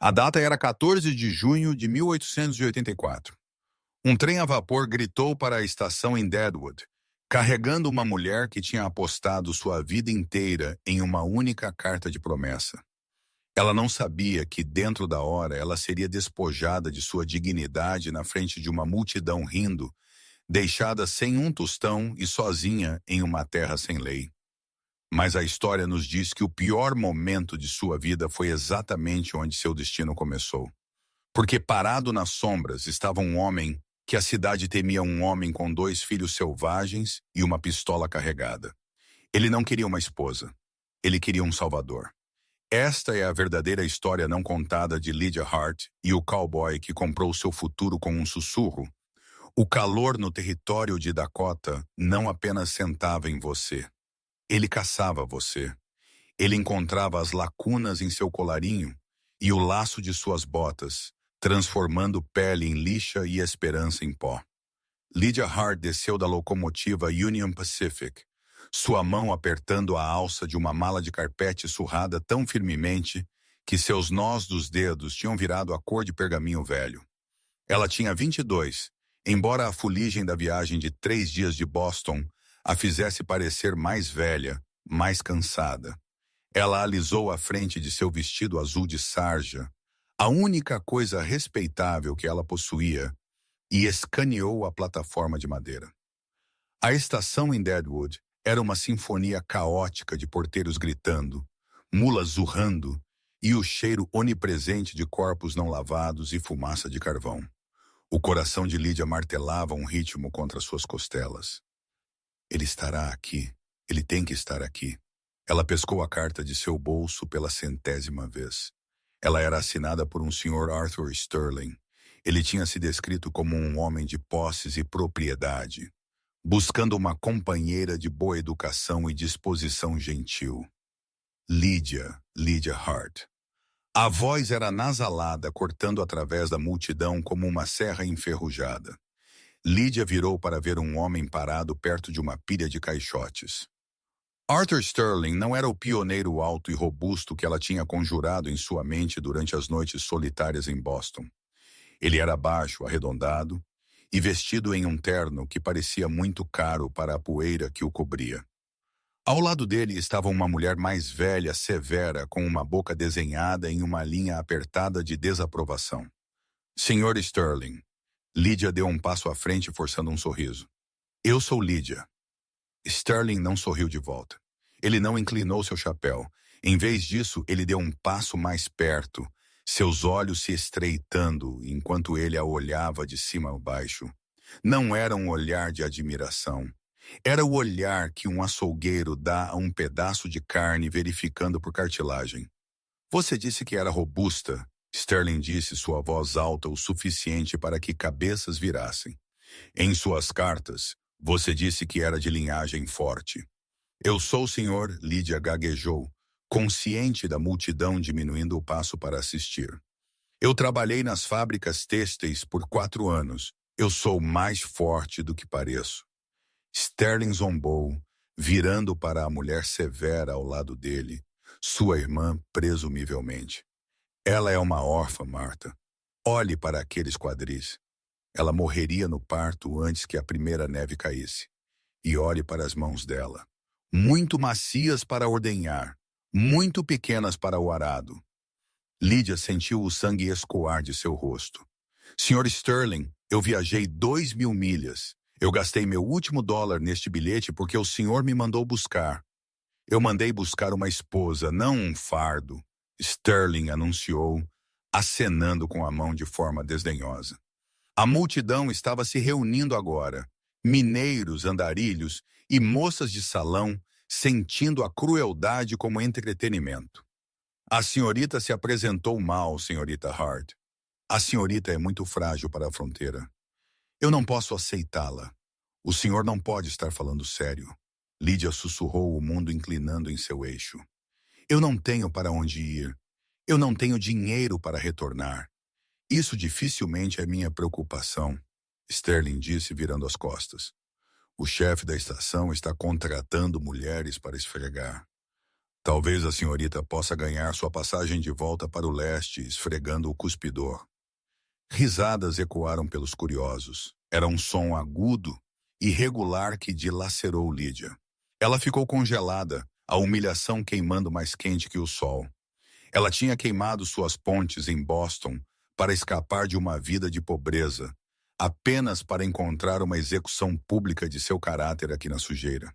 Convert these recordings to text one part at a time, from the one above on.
A data era 14 de junho de 1884. Um trem a vapor gritou para a estação em Deadwood, carregando uma mulher que tinha apostado sua vida inteira em uma única carta de promessa. Ela não sabia que, dentro da hora, ela seria despojada de sua dignidade na frente de uma multidão rindo, deixada sem um tostão e sozinha em uma terra sem lei. Mas a história nos diz que o pior momento de sua vida foi exatamente onde seu destino começou. Porque parado nas sombras estava um homem que a cidade temia, um homem com 2 filhos selvagens e uma pistola carregada. Ele não queria uma esposa. Ele queria um salvador. Esta é a verdadeira história não contada de Lydia Hart e o cowboy que comprou seu futuro com um sussurro. O calor no território de Dakota não apenas sentava em você. Ele caçava você. Ele encontrava as lacunas em seu colarinho e o laço de suas botas, transformando pele em lixa e esperança em pó. Lydia Hart desceu da locomotiva Union Pacific, sua mão apertando a alça de uma mala de carpete surrada tão firmemente que seus nós dos dedos tinham virado a cor de pergaminho velho. Ela tinha 22, embora a fuligem da viagem de 3 dias de Boston a fizesse parecer mais velha, mais cansada. Ela alisou a frente de seu vestido azul de sarja, a única coisa respeitável que ela possuía, e escaneou a plataforma de madeira. A estação em Deadwood era uma sinfonia caótica de porteiros gritando, mulas zurrando e o cheiro onipresente de corpos não lavados e fumaça de carvão. O coração de Lydia martelava um ritmo contra suas costelas. Ele estará aqui. Ele tem que estar aqui. Ela pescou a carta de seu bolso pela 100ª vez. Ela era assinada por um Sr. Arthur Sterling. Ele tinha se descrito como um homem de posses e propriedade, buscando uma companheira de boa educação e disposição gentil. Lydia Hart. A voz era nasalada, cortando através da multidão como uma serra enferrujada. Lydia virou para ver um homem parado perto de uma pilha de caixotes. Arthur Sterling não era o pioneiro alto e robusto que ela tinha conjurado em sua mente durante as noites solitárias em Boston. Ele era baixo, arredondado e vestido em um terno que parecia muito caro para a poeira que o cobria. Ao lado dele estava uma mulher mais velha, severa, com uma boca desenhada em uma linha apertada de desaprovação. Sr. Sterling. Lydia deu um passo à frente, forçando um sorriso. Eu sou Lydia. Sterling não sorriu de volta. Ele não inclinou seu chapéu. Em vez disso, ele deu um passo mais perto, seus olhos se estreitando enquanto ele a olhava de cima a baixo. Não era um olhar de admiração. Era o olhar que um açougueiro dá a um pedaço de carne verificando por cartilagem. Você disse que era robusta, Sterling disse, sua voz alta o suficiente para que cabeças virassem. Em suas cartas, você disse que era de linhagem forte. Eu sou o senhor, Lydia gaguejou, consciente da multidão diminuindo o passo para assistir. Eu trabalhei nas fábricas têxteis por 4 anos. Eu sou mais forte do que pareço. Sterling zombou, virando para a mulher severa ao lado dele, sua irmã presumivelmente. Ela é uma órfã, Martha. Olhe para aqueles quadris. Ela morreria no parto antes que a primeira neve caísse. E olhe para as mãos dela. Muito macias para ordenhar, muito pequenas para o arado. Lydia sentiu o sangue escoar de seu rosto. Sr. Sterling, eu viajei 2.000 milhas. Eu gastei meu último dólar neste bilhete porque o senhor me mandou buscar. Eu mandei buscar uma esposa, não um fardo, Sterling anunciou, acenando com a mão de forma desdenhosa. A multidão estava se reunindo agora, mineiros, andarilhos e moças de salão, sentindo a crueldade como entretenimento. A senhorita se apresentou mal, senhorita Hart. A senhorita é muito frágil para a fronteira. Eu não posso aceitá-la. O senhor não pode estar falando sério. Lydia sussurrou, o mundo inclinando em seu eixo. Eu não tenho para onde ir. Eu não tenho dinheiro para retornar. Isso dificilmente é minha preocupação, Sterling disse, virando as costas. O chefe da estação está contratando mulheres para esfregar. Talvez a senhorita possa ganhar sua passagem de volta para o leste, esfregando o cuspidor. Risadas ecoaram pelos curiosos. Era um som agudo e regular que dilacerou Lídia. Ela ficou congelada, a humilhação queimando mais quente que o sol. Ela tinha queimado suas pontes em Boston para escapar de uma vida de pobreza, apenas para encontrar uma execução pública de seu caráter aqui na sujeira.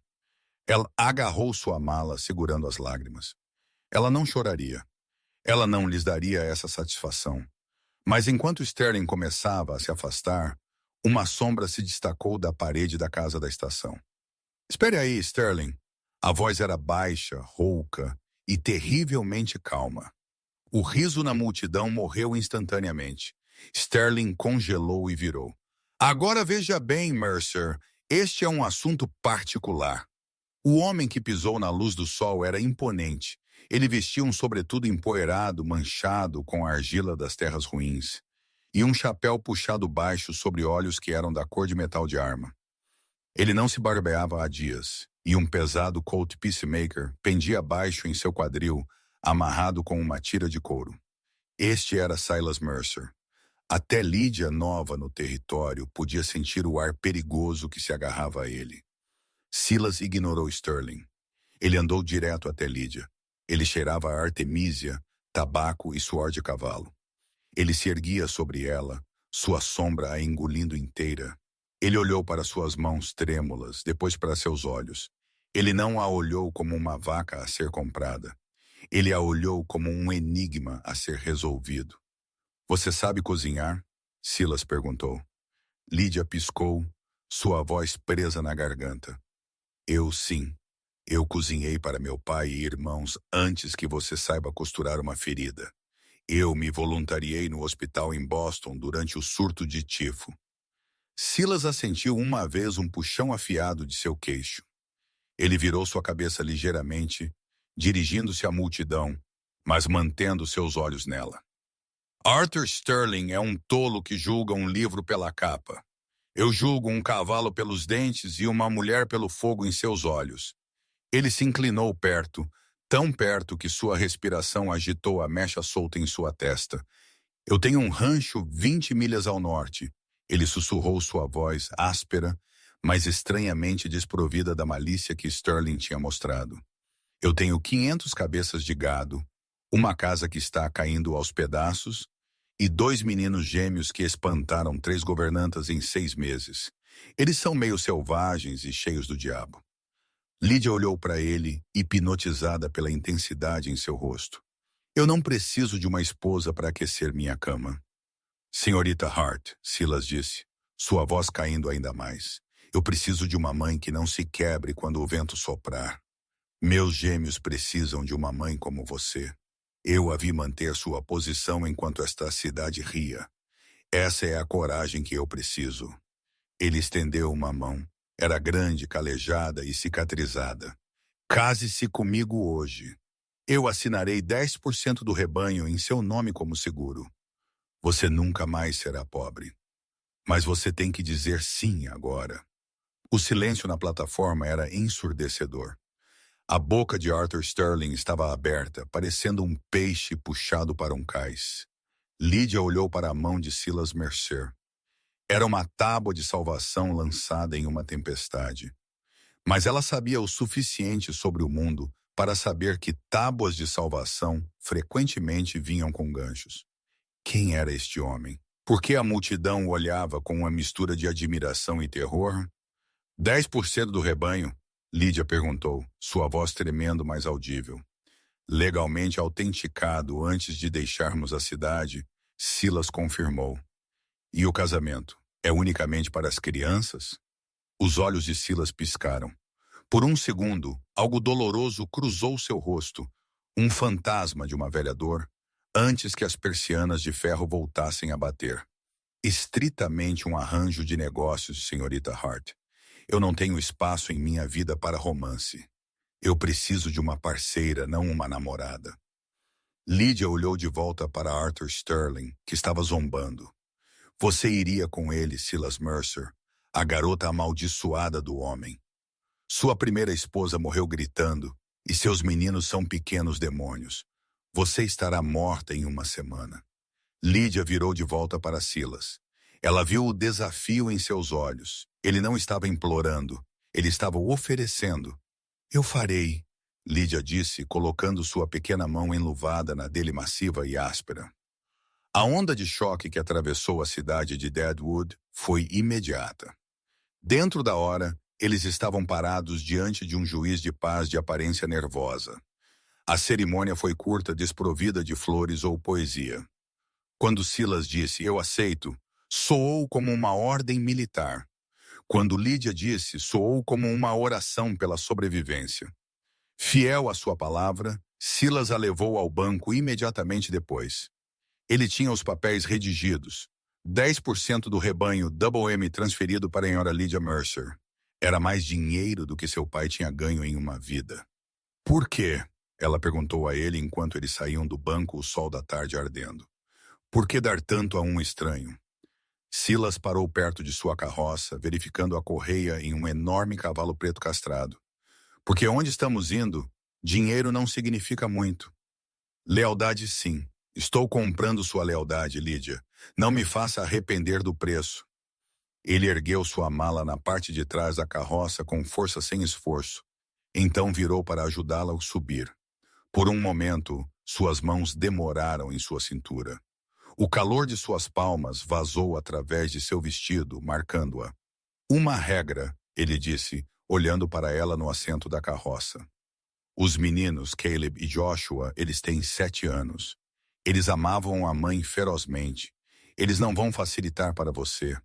Ela agarrou sua mala, segurando as lágrimas. Ela não choraria. Ela não lhes daria essa satisfação. Mas enquanto Sterling começava a se afastar, uma sombra se destacou da parede da casa da estação. "Espere aí, Sterling." A voz era baixa, rouca e terrivelmente calma. O riso na multidão morreu instantaneamente. Sterling congelou e virou. "Agora veja bem, Mercer, este é um assunto particular." O homem que pisou na luz do sol era imponente. Ele vestia um sobretudo empoeirado, manchado com a argila das terras ruins, e um chapéu puxado baixo sobre olhos que eram da cor de metal de arma. Ele não se barbeava há dias, e um pesado Colt Peacemaker pendia baixo em seu quadril, amarrado com uma tira de couro. Este era Silas Mercer. Até Lídia, nova no território, podia sentir o ar perigoso que se agarrava a ele. Silas ignorou Sterling. Ele andou direto até Lídia. Ele cheirava a artemísia, tabaco e suor de cavalo. Ele se erguia sobre ela, sua sombra a engolindo inteira. Ele olhou para suas mãos trêmulas, depois para seus olhos. Ele não a olhou como uma vaca a ser comprada. Ele a olhou como um enigma a ser resolvido. "Você sabe cozinhar?" Silas perguntou. Lídia piscou, sua voz presa na garganta. Sim. Eu cozinhei para meu pai e irmãos antes que você saiba costurar uma ferida. Eu me voluntariei no hospital em Boston durante o surto de tifo." Silas assentiu uma vez um puxão afiado de seu queixo. Ele virou sua cabeça ligeiramente, dirigindo-se à multidão, mas mantendo seus olhos nela. "Arthur Sterling é um tolo que julga um livro pela capa. Eu julgo um cavalo pelos dentes e uma mulher pelo fogo em seus olhos." Ele se inclinou perto, tão perto que sua respiração agitou a mecha solta em sua testa. "Eu tenho um rancho 20 milhas ao norte." Ele sussurrou sua voz áspera, mas estranhamente desprovida da malícia que Sterling tinha mostrado. "Eu tenho 500 cabeças de gado, uma casa que está caindo aos pedaços e 2 meninos gêmeos que espantaram 3 governantas em 6 meses. Eles são meio selvagens e cheios do diabo." Lídia olhou para ele, hipnotizada pela intensidade em seu rosto. "Eu não preciso de uma esposa para aquecer minha cama." "Senhorita Hart," Silas disse, sua voz caindo ainda mais. "Eu preciso de uma mãe que não se quebre quando o vento soprar. Meus gêmeos precisam de uma mãe como você. Eu a vi manter sua posição enquanto esta cidade ria. Essa é a coragem que eu preciso." Ele estendeu uma mão. Era grande, calejada e cicatrizada. "Case-se comigo hoje. Eu assinarei 10% do rebanho em seu nome como seguro. Você nunca mais será pobre. Mas você tem que dizer sim agora." O silêncio na plataforma era ensurdecedor. A boca de Arthur Sterling estava aberta, parecendo um peixe puxado para um cais. Lídia olhou para a mão de Silas Mercer. Era uma tábua de salvação lançada em uma tempestade. Mas ela sabia o suficiente sobre o mundo para saber que tábuas de salvação frequentemente vinham com ganchos. Quem era este homem? Por que a multidão o olhava com uma mistura de admiração e terror? 10% do rebanho? Lídia perguntou, sua voz tremendo mais audível. Legalmente autenticado antes de deixarmos a cidade, Silas confirmou. E o casamento? É unicamente para as crianças? Os olhos de Silas piscaram. Por um segundo, algo doloroso cruzou seu rosto, um fantasma de uma velha dor, antes que as persianas de ferro voltassem a bater. Estritamente um arranjo de negócios, senhorita Hart. Eu não tenho espaço em minha vida para romance. Eu preciso de uma parceira, não uma namorada. Lídia olhou de volta para Arthur Sterling, que estava zombando. Você iria com ele, Silas Mercer, a garota amaldiçoada do homem. Sua primeira esposa morreu gritando, E seus meninos são pequenos demônios. Você estará morta em uma semana. Lídia virou de volta para Silas. Ela viu o desafio em seus olhos. Ele não estava implorando, ele estava oferecendo. Eu farei, Lídia disse, colocando sua pequena mão enluvada na dele massiva e áspera. A onda de choque que atravessou a cidade de Deadwood foi imediata. Dentro da hora, eles estavam parados diante de um juiz de paz de aparência nervosa. A cerimônia foi curta, desprovida de flores ou poesia. Quando Silas disse, eu aceito, soou como uma ordem militar. Quando Lídia disse, soou como uma oração pela sobrevivência. Fiel à sua palavra, Silas a levou ao banco imediatamente depois. Ele tinha os papéis redigidos. 10% do rebanho Double M transferido para a senhora Lydia Mercer. Era mais dinheiro do que seu pai tinha ganho em uma vida. Por quê? Ela perguntou a ele enquanto eles saíam do banco, o sol da tarde ardendo. Por que dar tanto a um estranho? Silas parou perto de sua carroça, verificando a correia em um enorme cavalo preto castrado. Porque onde estamos indo, dinheiro não significa muito. Lealdade, sim. Estou comprando sua lealdade, Lídia. Não me faça arrepender do preço. Ele ergueu sua mala na parte de trás da carroça com força sem esforço. Então virou para ajudá-la a subir. Por um momento, suas mãos demoraram em sua cintura. O calor de suas palmas vazou através de seu vestido, marcando-a. Uma regra, ele disse, olhando para ela no assento da carroça. Os meninos, Caleb e Joshua, eles têm 7 anos. Eles amavam a mãe ferozmente. Eles não vão facilitar para você.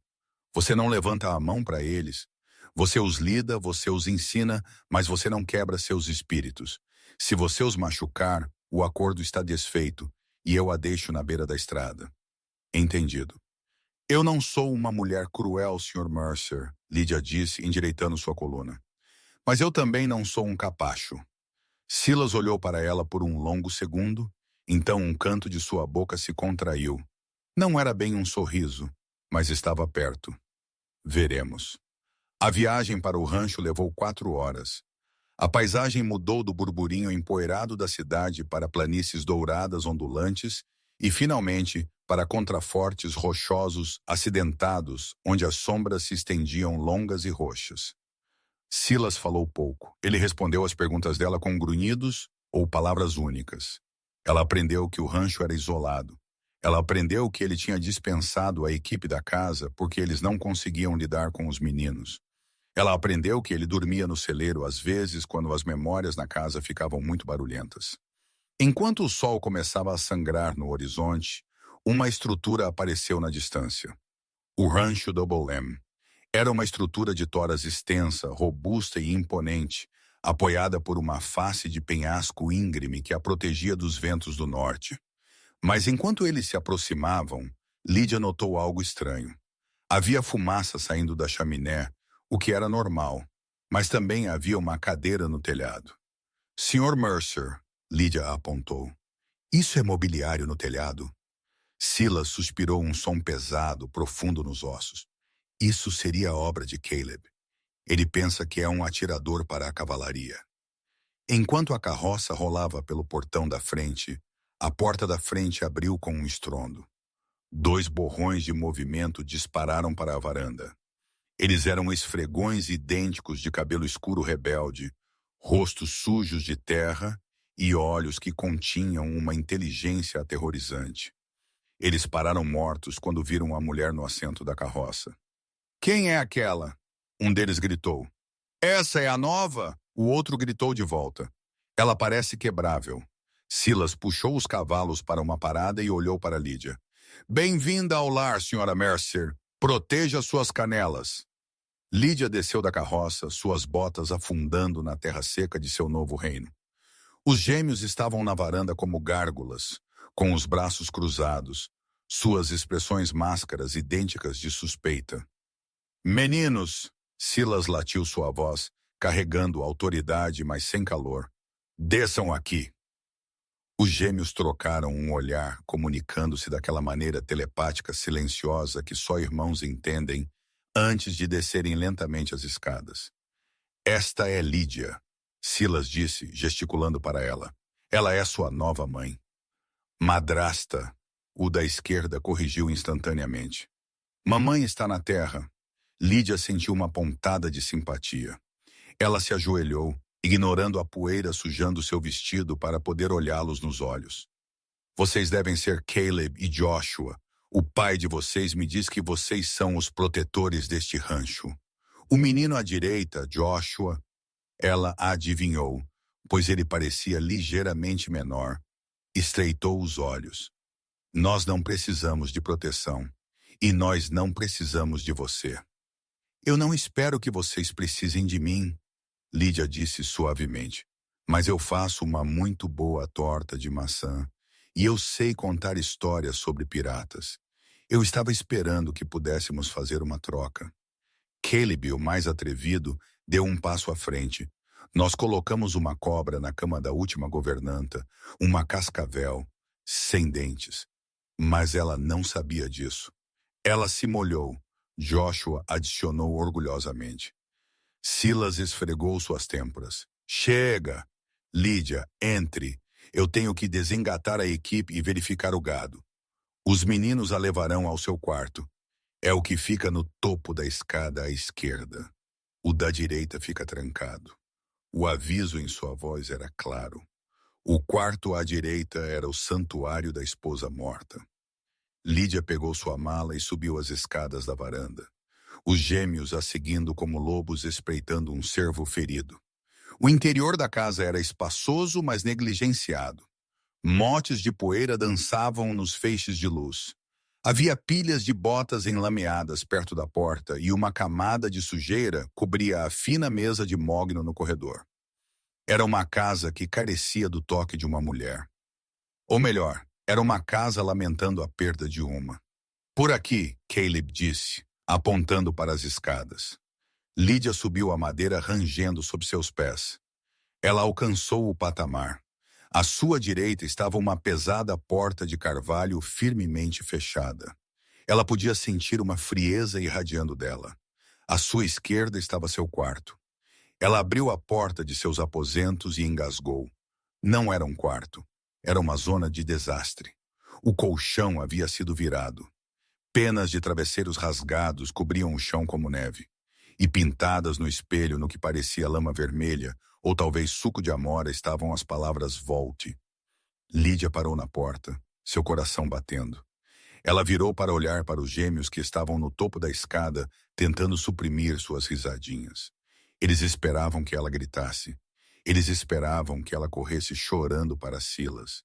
Você não levanta a mão para eles. Você os lida, você os ensina, mas você não quebra seus espíritos. Se você os machucar, o acordo está desfeito e eu a deixo na beira da estrada. Entendido. Eu não sou uma mulher cruel, Sr. Mercer, Lídia disse, endireitando sua coluna. Mas eu também não sou um capacho. Silas olhou para ela por um longo segundo, então um canto de sua boca se contraiu. Não era bem um sorriso, mas estava perto. Veremos. A viagem para o rancho levou 4 horas. A paisagem mudou do burburinho empoeirado da cidade para planícies douradas ondulantes e, finalmente, para contrafortes rochosos acidentados, onde as sombras se estendiam longas e roxas. Silas falou pouco. Ele respondeu às perguntas dela com grunhidos ou palavras únicas. Ela aprendeu que o rancho era isolado. Ela aprendeu que ele tinha dispensado a equipe da casa porque eles não conseguiam lidar com os meninos. Ela aprendeu que ele dormia no celeiro às vezes quando as memórias na casa ficavam muito barulhentas. Enquanto o sol começava a sangrar no horizonte, uma estrutura apareceu na distância. O rancho Double M. Era uma estrutura de toras extensa, robusta e imponente, apoiada por uma face de penhasco íngreme que a protegia dos ventos do norte. Mas enquanto eles se aproximavam, Lídia notou algo estranho. Havia fumaça saindo da chaminé, o que era normal, mas também havia uma cadeira no telhado. Sr. Mercer, Lídia apontou. Isso é mobiliário no telhado? Silas suspirou um som pesado, profundo nos ossos. Isso seria obra de Caleb. Ele pensa que é um atirador para a cavalaria. Enquanto a carroça rolava pelo portão da frente, a porta da frente abriu com um estrondo. 2 borrões de movimento dispararam para a varanda. Eles eram esfregões idênticos de cabelo escuro rebelde, rostos sujos de terra e olhos que continham uma inteligência aterrorizante. Eles pararam mortos quando viram a mulher no assento da carroça. Quem é aquela? Um deles gritou. Essa é a nova? O outro gritou de volta. Ela parece quebrável. Silas puxou os cavalos para uma parada e olhou para Lídia. Bem-vinda ao lar, Sra. Mercer. Proteja suas canelas. Lídia desceu da carroça, suas botas afundando na terra seca de seu novo reino. Os gêmeos estavam na varanda como gárgulas, com os braços cruzados, suas expressões máscaras idênticas de suspeita. Meninos, Silas latiu sua voz, carregando autoridade, mas sem calor. Desçam aqui. Os gêmeos trocaram um olhar, comunicando-se daquela maneira telepática silenciosa que só irmãos entendem, antes de descerem lentamente as escadas. Esta é Lídia. Silas disse, gesticulando para ela. Ela é sua nova mãe. Madrasta, o da esquerda corrigiu instantaneamente. Mamãe está na terra. Lídia sentiu uma pontada de simpatia. Ela se ajoelhou, ignorando a poeira sujando seu vestido para poder olhá-los nos olhos. Vocês devem ser Caleb e Joshua. O pai de vocês me diz que vocês são os protetores deste rancho. O menino à direita, Joshua, ela adivinhou, pois ele parecia ligeiramente menor. Estreitou os olhos. Nós não precisamos de proteção. E nós não precisamos de você. Eu não espero que vocês precisem de mim, Lídia disse suavemente. Mas eu faço uma muito boa torta de maçã. E eu sei contar histórias sobre piratas. Eu estava esperando que pudéssemos fazer uma troca. Caleb, o mais atrevido, deu um passo à frente. Nós colocamos uma cobra na cama da última governanta, uma cascavel, sem dentes. Mas ela não sabia disso. Ela se molhou. Joshua adicionou orgulhosamente. Silas esfregou suas têmporas. Chega! Lídia, entre. Eu tenho que desengatar a equipe e verificar o gado. Os meninos a levarão ao seu quarto. É o que fica no topo da escada à esquerda. O da direita fica trancado. O aviso em sua voz era claro. O quarto à direita era o santuário da esposa morta. Lídia pegou sua mala e subiu as escadas da varanda. Os gêmeos a seguindo como lobos espreitando um cervo ferido. O interior da casa era espaçoso, mas negligenciado. Motes de poeira dançavam nos feixes de luz. Havia pilhas de botas enlameadas perto da porta e uma camada de sujeira cobria a fina mesa de mogno no corredor. Era uma casa que carecia do toque de uma mulher. Ou melhor, era uma casa lamentando a perda de uma. Por aqui, Caleb disse, apontando para as escadas. Lídia subiu a madeira rangendo sob seus pés. Ela alcançou o patamar. À sua direita estava uma pesada porta de carvalho firmemente fechada. Ela podia sentir uma frieza irradiando dela. À sua esquerda estava seu quarto. Ela abriu a porta de seus aposentos e engasgou. Não era um quarto. Era uma zona de desastre. O colchão havia sido virado. Penas de travesseiros rasgados cobriam o chão como neve. E pintadas no espelho no que parecia lama vermelha, ou talvez suco de amora, estavam as palavras volte. Lídia parou na porta, seu coração batendo. Ela virou para olhar para os gêmeos que estavam no topo da escada, tentando suprimir suas risadinhas. Eles esperavam que ela gritasse. Eles esperavam que ela corresse chorando para Silas.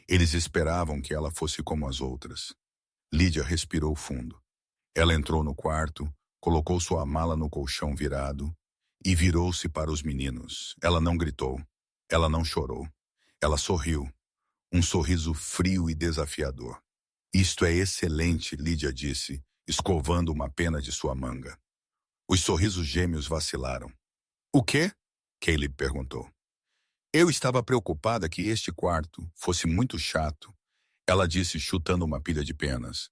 Eles esperavam que ela fosse como as outras. Lídia respirou fundo. Ela entrou no quarto, colocou sua mala no colchão virado e virou-se para os meninos. Ela não gritou. Ela não chorou. Ela sorriu. Um sorriso frio e desafiador. Isto é excelente, Lídia disse, escovando uma pena de sua manga. Os sorrisos gêmeos vacilaram. O quê? Caleb perguntou. Eu estava preocupada que este quarto fosse muito chato, ela disse chutando uma pilha de penas.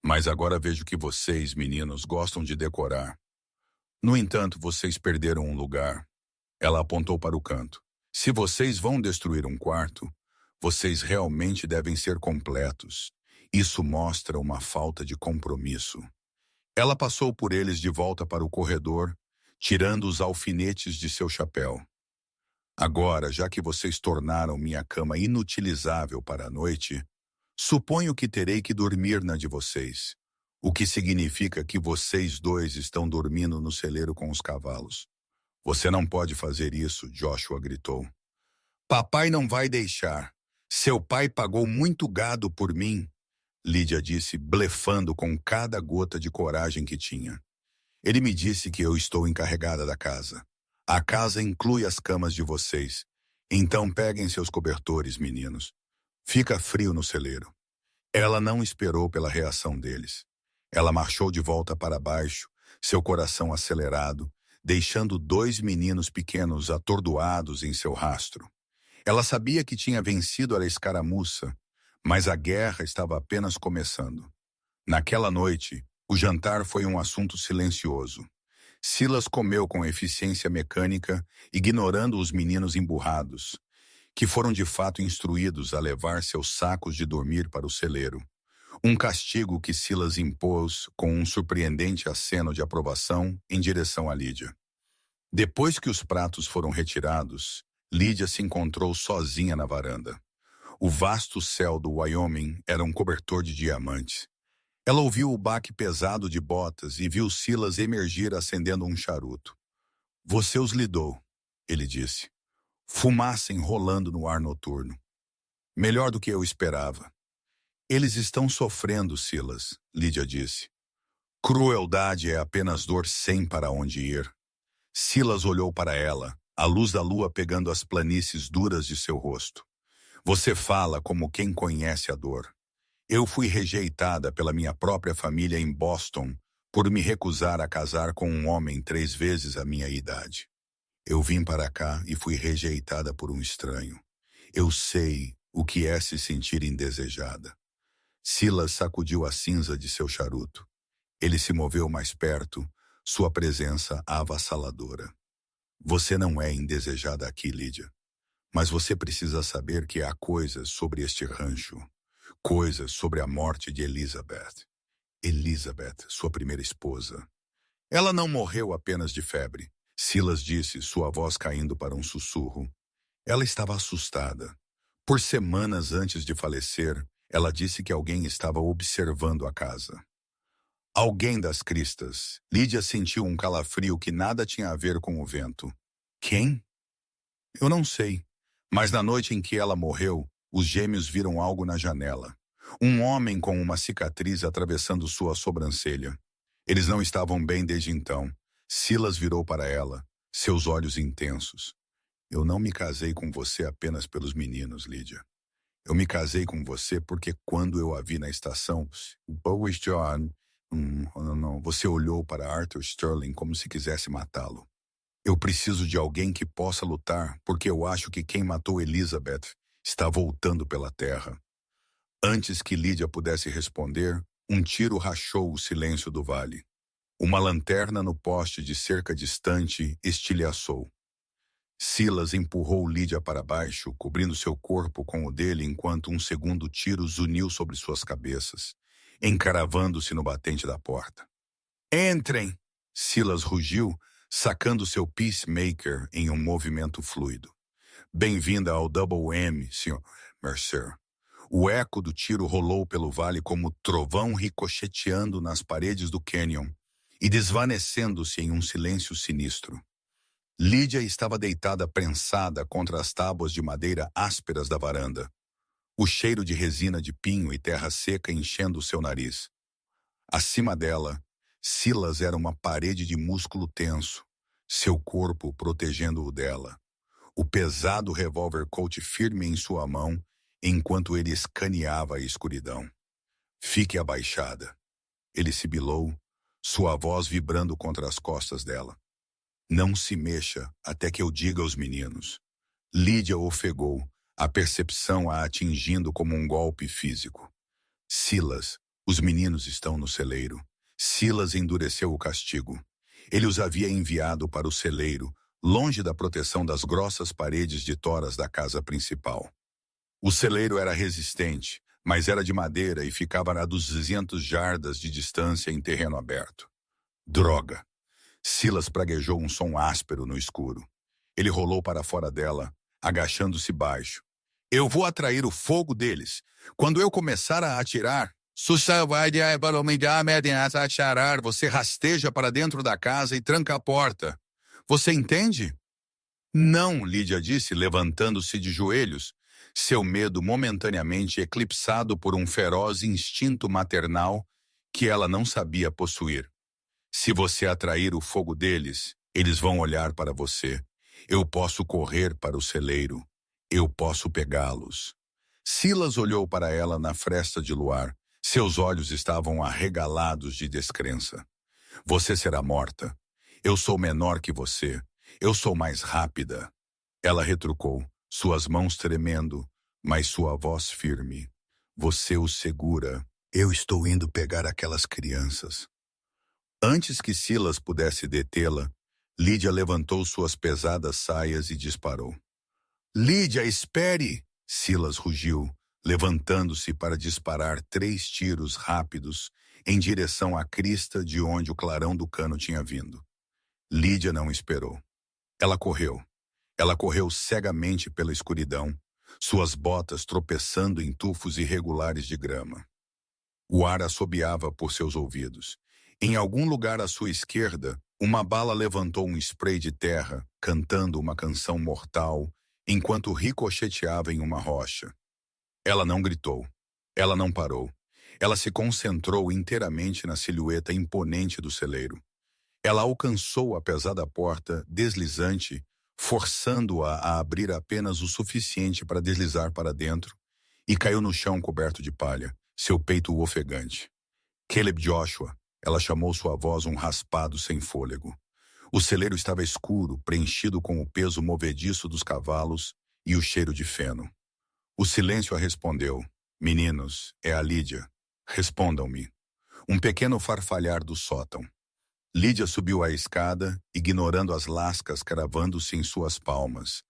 Mas agora vejo que vocês, meninos, gostam de decorar. No entanto, vocês perderam um lugar. Ela apontou para o canto. Se vocês vão destruir um quarto, vocês realmente devem ser completos. Isso mostra uma falta de compromisso. Ela passou por eles de volta para o corredor, tirando os alfinetes de seu chapéu. Agora, já que vocês tornaram minha cama inutilizável para a noite, suponho que terei que dormir na de vocês, o que significa que vocês dois estão dormindo no celeiro com os cavalos. Você não pode fazer isso, Joshua gritou. Papai não vai deixar. Seu pai pagou muito gado por mim, Lídia disse, blefando com cada gota de coragem que tinha. Ele me disse que eu estou encarregada da casa. A casa inclui as camas de vocês. Então peguem seus cobertores, meninos. Fica frio no celeiro. Ela não esperou pela reação deles. Ela marchou de volta para baixo, seu coração acelerado, deixando 2 meninos pequenos atordoados em seu rastro. Ela sabia que tinha vencido a escaramuça, mas a guerra estava apenas começando. Naquela noite, o jantar foi um assunto silencioso. Silas comeu com eficiência mecânica, ignorando os meninos emburrados, que foram de fato instruídos a levar seus sacos de dormir para o celeiro. Um castigo que Silas impôs com um surpreendente aceno de aprovação em direção a Lídia. Depois que os pratos foram retirados, Lídia se encontrou sozinha na varanda. O vasto céu do Wyoming era um cobertor de diamantes. Ela ouviu o baque pesado de botas e viu Silas emergir acendendo um charuto. "Você os lidou", ele disse. Fumaça enrolando no ar noturno. "Melhor do que eu esperava." "Eles estão sofrendo, Silas", Lídia disse. "Crueldade é apenas dor sem para onde ir." Silas olhou para ela, a luz da lua pegando as planícies duras de seu rosto. "Você fala como quem conhece a dor. Eu fui rejeitada pela minha própria família em Boston por me recusar a casar com um homem 3 vezes a minha idade. Eu vim para cá e fui rejeitada por um estranho. Eu sei o que é se sentir indesejada." Silas sacudiu a cinza de seu charuto. Ele se moveu mais perto, sua presença avassaladora. "Você não é indesejada aqui, Lídia. Mas você precisa saber que há coisas sobre este rancho. Coisas sobre a morte de Elizabeth. Elizabeth, sua primeira esposa. Ela não morreu apenas de febre", Silas disse, sua voz caindo para um sussurro. Ela estava assustada. Por semanas antes de falecer, ela disse que alguém estava observando a casa. Alguém das cristas. Lídia sentiu um calafrio que nada tinha a ver com o vento. "Quem?" "Eu não sei. Mas na noite em que ela morreu, os gêmeos viram algo na janela. Um homem com uma cicatriz atravessando sua sobrancelha. Eles não estavam bem desde então." Silas virou para ela, seus olhos intensos. "Eu não me casei com você apenas pelos meninos, Lídia. Eu me casei com você porque quando eu a vi na estação, Boris John, você olhou para Arthur Sterling como se quisesse matá-lo. Eu preciso de alguém que possa lutar porque eu acho que quem matou Elizabeth está voltando pela terra." Antes que Lídia pudesse responder, um tiro rachou o silêncio do vale. Uma lanterna no poste de cerca distante estilhaçou. Silas empurrou Lídia para baixo, cobrindo seu corpo com o dele enquanto um segundo tiro zuniu sobre suas cabeças, encaravando-se no batente da porta. "Entrem!" Silas rugiu, sacando seu peacemaker em um movimento fluido. "Bem-vinda ao Double M, Sr. Mercer." O eco do tiro rolou pelo vale como trovão ricocheteando nas paredes do canyon e desvanecendo-se em um silêncio sinistro. Lídia estava deitada prensada contra as tábuas de madeira ásperas da varanda, o cheiro de resina de pinho e terra seca enchendo seu nariz. Acima dela, Silas era uma parede de músculo tenso, seu corpo protegendo o dela. O pesado revólver Colt firme em sua mão, enquanto ele escaneava a escuridão. "Fique abaixada." Ele sibilou, sua voz vibrando contra as costas dela. "Não se mexa até que eu diga aos meninos." Lídia ofegou, a percepção a atingindo como um golpe físico. "Silas, os meninos estão no celeiro." Silas endureceu o castigo. Ele os havia enviado para o celeiro, longe da proteção das grossas paredes de toras da casa principal. O celeiro era resistente, mas era de madeira e ficava a 200 jardas de distância em terreno aberto. Droga! Silas praguejou um som áspero no escuro. Ele rolou para fora dela, agachando-se baixo. "Eu vou atrair o fogo deles. Quando eu começar a atirar, você rasteja para dentro da casa e tranca a porta. Você entende?" "Não", Lídia disse, levantando-se de joelhos, seu medo momentaneamente eclipsado por um feroz instinto maternal que ela não sabia possuir. "Se você atrair o fogo deles, eles vão olhar para você. Eu posso correr para o celeiro. Eu posso pegá-los." Silas olhou para ela na fresta de luar. Seus olhos estavam arregalados de descrença. "Você será morta. Eu sou menor que você. Eu sou mais rápida." Ela retrucou, suas mãos tremendo, mas sua voz firme. "Você os segura. Eu estou indo pegar aquelas crianças." Antes que Silas pudesse detê-la, Lídia levantou suas pesadas saias e disparou. Lídia, espere! Silas rugiu, levantando-se para disparar 3 tiros rápidos em direção à crista de onde o clarão do cano tinha vindo. Lídia não esperou. Ela correu. Ela correu cegamente pela escuridão, suas botas tropeçando em tufos irregulares de grama. O ar assobiava por seus ouvidos. Em algum lugar à sua esquerda, uma bala levantou um spray de terra, cantando uma canção mortal, enquanto ricocheteava em uma rocha. Ela não gritou. Ela não parou. Ela se concentrou inteiramente na silhueta imponente do celeiro. Ela alcançou a pesada porta, deslizante, forçando-a a abrir apenas o suficiente para deslizar para dentro, e caiu no chão coberto de palha, seu peito ofegante. Caleb Joshua, ela chamou sua voz um raspado sem fôlego. O celeiro estava escuro, preenchido com o peso movediço dos cavalos e o cheiro de feno. O silêncio a respondeu. Meninos, é a Lídia. Respondam-me. Um pequeno farfalhar do sótão. Lídia subiu a escada, ignorando as lascas cravando-se em suas palmas.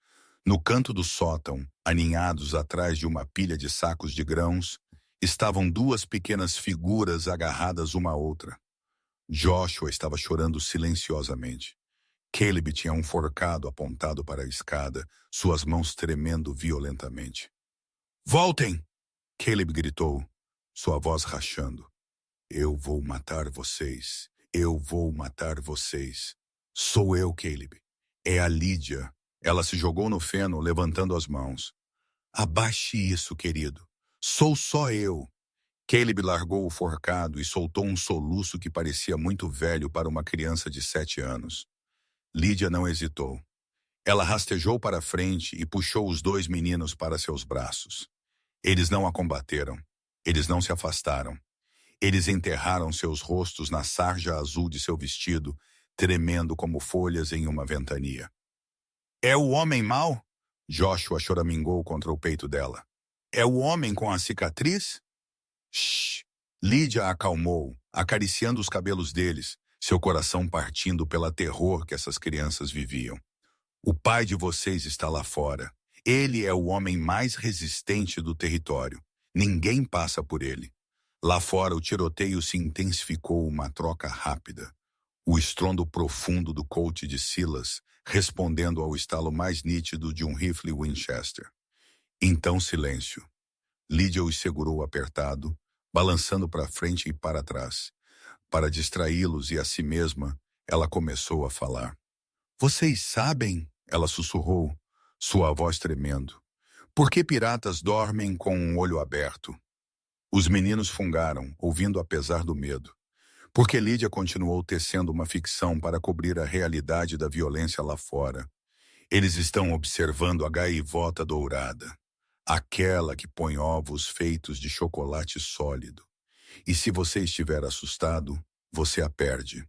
No canto do sótão, aninhados atrás de uma pilha de sacos de grãos, estavam 2 pequenas figuras agarradas uma à outra. Joshua estava chorando silenciosamente. Caleb tinha um forcado apontado para a escada, suas mãos tremendo violentamente. Voltem! Caleb gritou, sua voz rachando. Eu vou matar vocês. Eu vou matar vocês. Sou eu, Caleb. É a Lídia. Ela se jogou no feno, levantando as mãos. Abaixe isso, querido. Sou só eu. Caleb largou o forcado e soltou um soluço que parecia muito velho para uma criança de 7 anos. Lídia não hesitou. Ela rastejou para frente e puxou os 2 meninos para seus braços. Eles não a combateram. Eles não se afastaram. Eles enterraram seus rostos na sarja azul de seu vestido, tremendo como folhas em uma ventania. É o homem mau? Joshua choramingou contra o peito dela. É o homem com a cicatriz? Shhh! Lídia a acalmou, acariciando os cabelos deles, seu coração partindo pela terror que essas crianças viviam. O pai de vocês está lá fora. Ele é o homem mais resistente do território. Ninguém passa por ele. Lá fora o tiroteio se intensificou, uma troca rápida. O estrondo profundo do colt de Silas, respondendo ao estalo mais nítido de um rifle Winchester. Então silêncio. Lídia os segurou apertado, balançando para frente e para trás. Para distraí-los e a si mesma, ela começou a falar. Vocês sabem, ela sussurrou, sua voz tremendo, por que piratas dormem com um olho aberto? Os meninos fungaram, ouvindo apesar do medo, porque Lídia continuou tecendo uma ficção para cobrir a realidade da violência lá fora. Eles estão observando a gaivota dourada, aquela que põe ovos feitos de chocolate sólido. E se você estiver assustado, você a perde.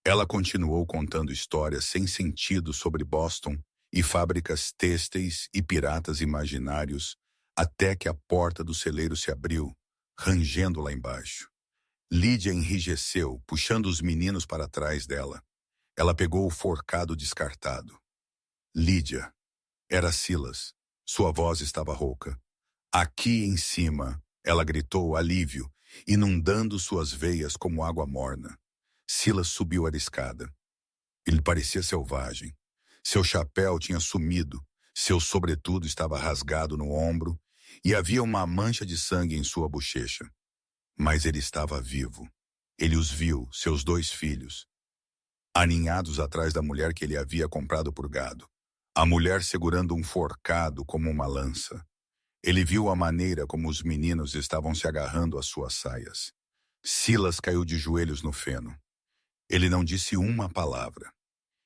Ela continuou contando histórias sem sentido sobre Boston e fábricas têxteis e piratas imaginários, até que a porta do celeiro se abriu, rangendo lá embaixo. Lídia enrijeceu, puxando os meninos para trás dela. Ela pegou o forcado descartado. Lídia. Era Silas. Sua voz estava rouca. Aqui em cima, ela gritou alívio, inundando suas veias como água morna. Silas subiu a escada. Ele parecia selvagem. Seu chapéu tinha sumido, seu sobretudo estava rasgado no ombro e havia uma mancha de sangue em sua bochecha. Mas ele estava vivo. Ele os viu, seus 2 filhos, aninhados atrás da mulher que ele havia comprado por gado. A mulher segurando um forcado como uma lança. Ele viu a maneira como os meninos estavam se agarrando às suas saias. Silas caiu de joelhos no feno. Ele não disse uma palavra.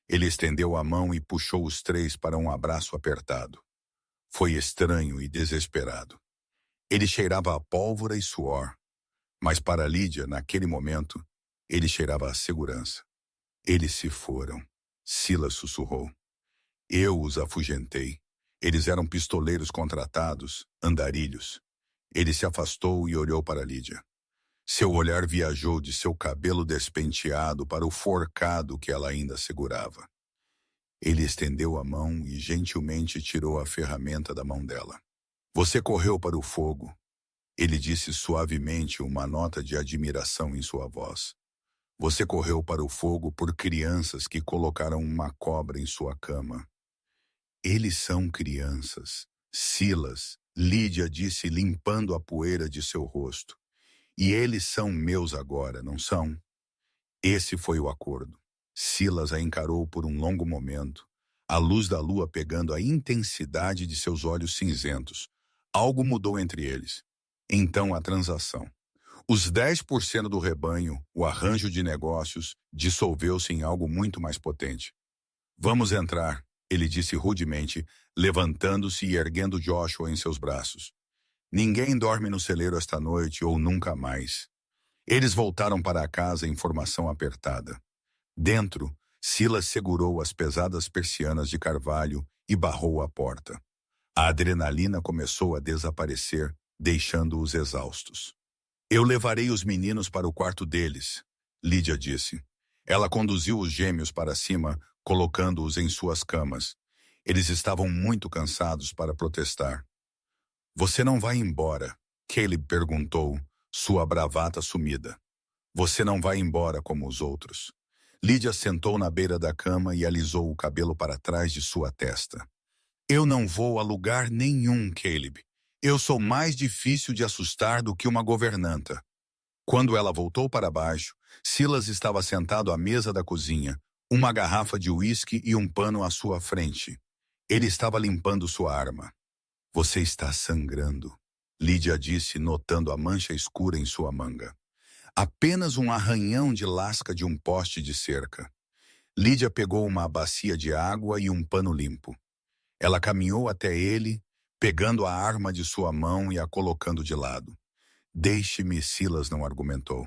Ele estendeu a mão e puxou os 3 para um abraço apertado. Foi estranho e desesperado. Ele cheirava a pólvora e suor. Mas para Lídia, naquele momento, ele cheirava a segurança. Eles se foram. Silas sussurrou. Eu os afugentei. Eles eram pistoleiros contratados, andarilhos. Ele se afastou e olhou para Lídia. Seu olhar viajou de seu cabelo despenteado para o forcado que ela ainda segurava. Ele estendeu a mão e gentilmente tirou a ferramenta da mão dela. Você correu para o fogo. Ele disse suavemente, uma nota de admiração em sua voz. Você correu para o fogo por crianças que colocaram uma cobra em sua cama. Eles são crianças. Silas, Lídia disse, limpando a poeira de seu rosto. E eles são meus agora, não são? Esse foi o acordo. Silas a encarou por um longo momento, a luz da lua pegando a intensidade de seus olhos cinzentos. Algo mudou entre eles. Então a transação. Os 10% do rebanho, o arranjo de negócios, dissolveu-se em algo muito mais potente. Vamos entrar, ele disse rudemente, levantando-se e erguendo Joshua em seus braços. Ninguém dorme no celeiro esta noite ou nunca mais. Eles voltaram para a casa em formação apertada. Dentro, Silas segurou as pesadas persianas de carvalho e barrou a porta. A adrenalina começou a desaparecer, deixando-os exaustos. Eu levarei os meninos para o quarto deles, Lídia disse. Ela conduziu os gêmeos para cima, colocando-os em suas camas. Eles estavam muito cansados para protestar. Você não vai embora? Caleb perguntou, sua bravata sumida. Você não vai embora como os outros. Lídia sentou na beira da cama e alisou o cabelo para trás de sua testa. Eu não vou a lugar nenhum, Caleb. Eu sou mais difícil de assustar do que uma governanta. Quando ela voltou para baixo, Silas estava sentado à mesa da cozinha, uma garrafa de uísque e um pano à sua frente. Ele estava limpando sua arma. Você está sangrando, Lídia disse, notando a mancha escura em sua manga. Apenas um arranhão de lasca de um poste de cerca. Lídia pegou uma bacia de água e um pano limpo. Ela caminhou até ele, pegando a arma de sua mão e a colocando de lado. Deixe-me, Silas não argumentou.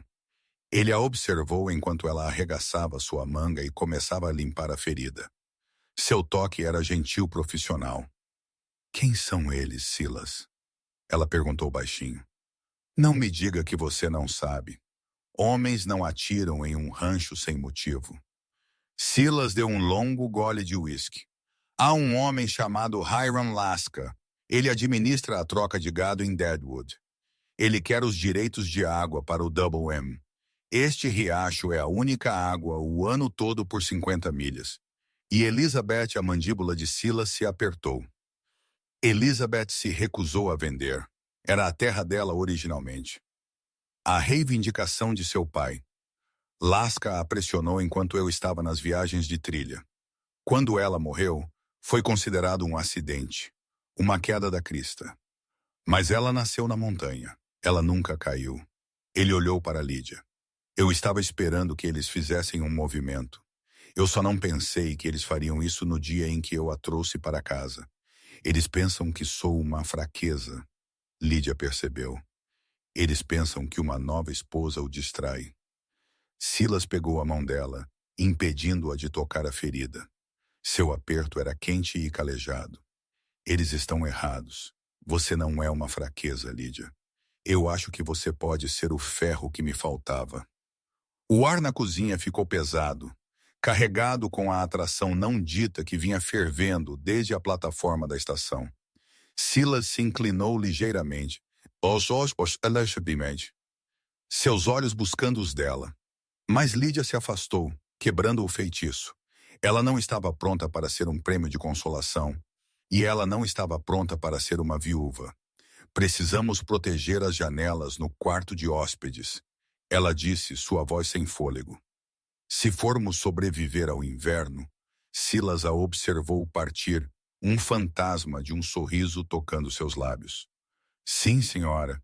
Ele a observou enquanto ela arregaçava sua manga e começava a limpar a ferida. Seu toque era gentil profissional. Quem são eles, Silas? Ela perguntou baixinho. Não me diga que você não sabe. Homens não atiram em um rancho sem motivo. Silas deu um longo gole de uísque. Há um homem chamado Hiram Laska. Ele administra a troca de gado em Deadwood. Ele quer os direitos de água para o Double M. Este riacho é a única água o ano todo por 50 milhas. E Elizabeth, a mandíbula de Silas, se apertou. Elizabeth se recusou a vender. Era a terra dela originalmente. A reivindicação de seu pai. Laska a pressionou enquanto eu estava nas viagens de trilha. Quando ela morreu, foi considerado um acidente, uma queda da crista. Mas ela nasceu na montanha. Ela nunca caiu. Ele olhou para Lídia. Eu estava esperando que eles fizessem um movimento. Eu só não pensei que eles fariam isso no dia em que eu a trouxe para casa. Eles pensam que sou uma fraqueza. Lídia percebeu. Eles pensam que uma nova esposa o distrai. Silas pegou a mão dela, impedindo-a de tocar a ferida. Seu aperto era quente e calejado. Eles estão errados. Você não é uma fraqueza, Lídia. Eu acho que você pode ser o ferro que me faltava. O ar na cozinha ficou pesado, carregado com a atração não dita que vinha fervendo desde a plataforma da estação. Silas se inclinou ligeiramente, seus olhos buscando os dela. Mas Lídia se afastou, quebrando o feitiço. Ela não estava pronta para ser um prêmio de consolação, e ela não estava pronta para ser uma viúva. Precisamos proteger as janelas no quarto de hóspedes, ela disse, sua voz sem fôlego. Se formos sobreviver ao inverno, Silas a observou partir, um fantasma de um sorriso tocando seus lábios. Sim, senhora,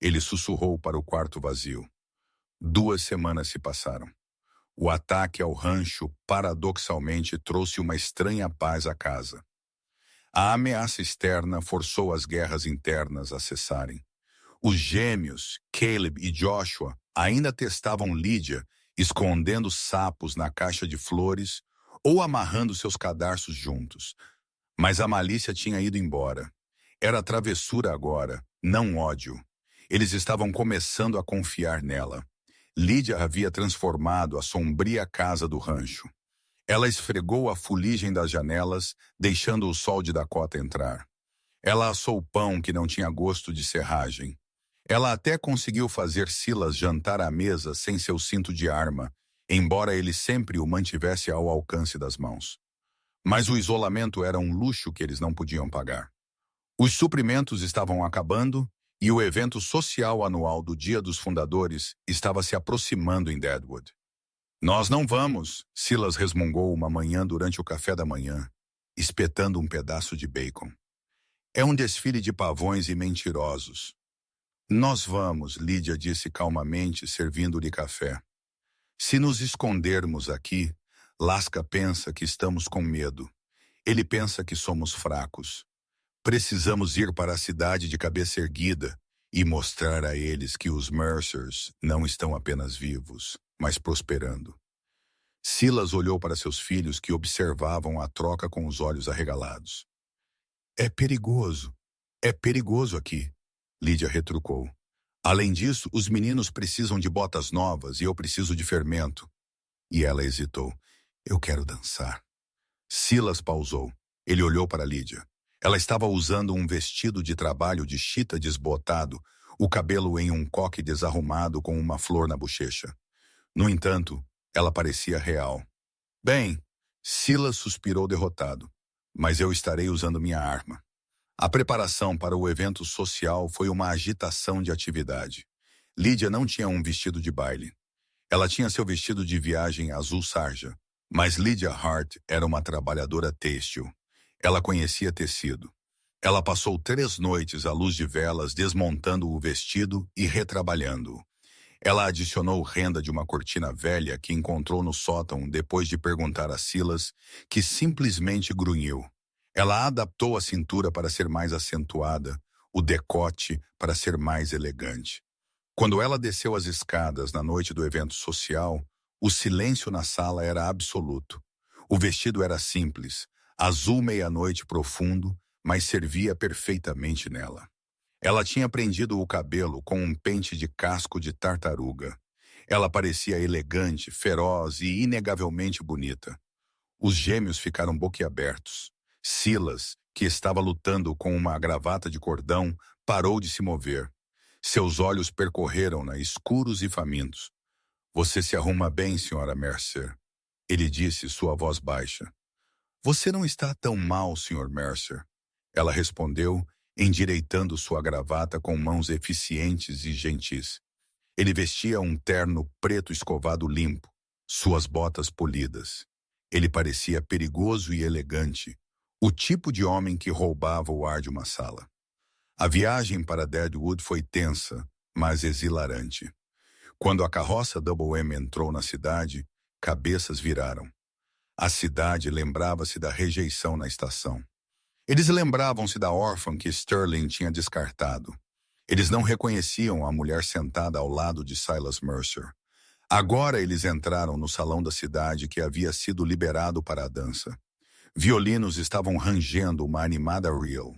ele sussurrou para o quarto vazio. 2 semanas se passaram. O ataque ao rancho, paradoxalmente, trouxe uma estranha paz à casa. A ameaça externa forçou as guerras internas a cessarem. Os gêmeos, Caleb e Joshua, ainda testavam Lídia, escondendo sapos na caixa de flores ou amarrando seus cadarços juntos. Mas a malícia tinha ido embora. Era travessura agora, não ódio. Eles estavam começando a confiar nela. Lídia havia transformado a sombria casa do rancho. Ela esfregou a fuligem das janelas, deixando o sol de Dakota entrar. Ela assou pão que não tinha gosto de serragem. Ela até conseguiu fazer Silas jantar à mesa sem seu cinto de arma, embora ele sempre o mantivesse ao alcance das mãos. Mas o isolamento era um luxo que eles não podiam pagar. Os suprimentos estavam acabando e o evento social anual do Dia dos Fundadores estava se aproximando em Deadwood. Nós não vamos, Silas resmungou uma manhã durante o café da manhã, espetando um pedaço de bacon. É um desfile de pavões e mentirosos. Nós vamos, Lídia disse calmamente, servindo-lhe café. Se nos escondermos aqui, Lasca pensa que estamos com medo. Ele pensa que somos fracos. Precisamos ir para a cidade de cabeça erguida e mostrar a eles que os Mercers não estão apenas vivos, mas prosperando. Silas olhou para seus filhos que observavam a troca com os olhos arregalados. É perigoso aqui, Lídia retrucou. Além disso, os meninos precisam de botas novas e eu preciso de fermento. E ela hesitou. Eu quero dançar. Silas pausou. Ele olhou para Lídia. Ela estava usando um vestido de trabalho de chita desbotado, o cabelo em um coque desarrumado com uma flor na bochecha. No entanto, ela parecia real. Bem, Silas suspirou derrotado. Mas eu estarei usando minha arma. A preparação para o evento social foi uma agitação de atividade. Lídia não tinha um vestido de baile. Ela tinha seu vestido de viagem azul sarja, mas Lydia Hart era uma trabalhadora têxtil. Ela conhecia tecido. Ela passou 3 noites à luz de velas desmontando o vestido e retrabalhando-o. Ela adicionou renda de uma cortina velha que encontrou no sótão depois de perguntar a Silas, que simplesmente grunhiu. Ela adaptou a cintura para ser mais acentuada, o decote para ser mais elegante. Quando ela desceu as escadas na noite do evento social, o silêncio na sala era absoluto. O vestido era simples, azul meia-noite profundo, mas servia perfeitamente nela. Ela tinha prendido o cabelo com um pente de casco de tartaruga. Ela parecia elegante, feroz e inegavelmente bonita. Os gêmeos ficaram boquiabertos. Silas, que estava lutando com uma gravata de cordão, parou de se mover. Seus olhos percorreram-na, escuros e famintos. Você se arruma bem, senhora Mercer, ele disse, sua voz baixa. Você não está tão mal, Sr. Mercer, ela respondeu, endireitando sua gravata com mãos eficientes e gentis. Ele vestia um terno preto escovado limpo, suas botas polidas. Ele parecia perigoso e elegante, o tipo de homem que roubava o ar de uma sala. A viagem para Deadwood foi tensa, mas exhilarante. Quando a carroça Double M entrou na cidade, cabeças viraram. A cidade lembrava-se da rejeição na estação. Eles lembravam-se da órfã que Sterling tinha descartado. Eles não reconheciam a mulher sentada ao lado de Silas Mercer. Agora eles entraram no salão da cidade que havia sido liberado para a dança. Violinos estavam rangendo uma animada reel.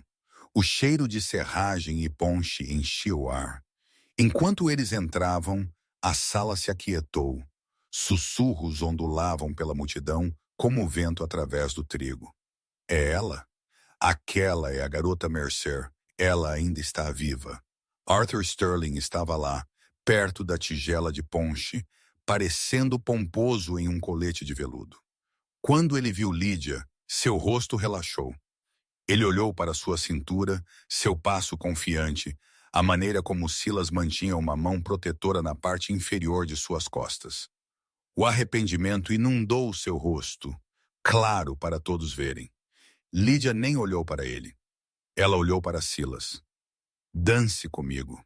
O cheiro de serragem e ponche enchia o ar. Enquanto eles entravam, a sala se aquietou. Sussurros ondulavam pela multidão como o vento através do trigo. É ela? Aquela é a garota Mercer. Ela ainda está viva. Arthur Sterling estava lá, perto da tigela de ponche, parecendo pomposo em um colete de veludo. Quando ele viu Lídia, seu rosto relaxou. Ele olhou para sua cintura, seu passo confiante, a maneira como Silas mantinha uma mão protetora na parte inferior de suas costas. O arrependimento inundou seu rosto, claro para todos verem. Lídia nem olhou para ele. Ela olhou para Silas. Dance comigo.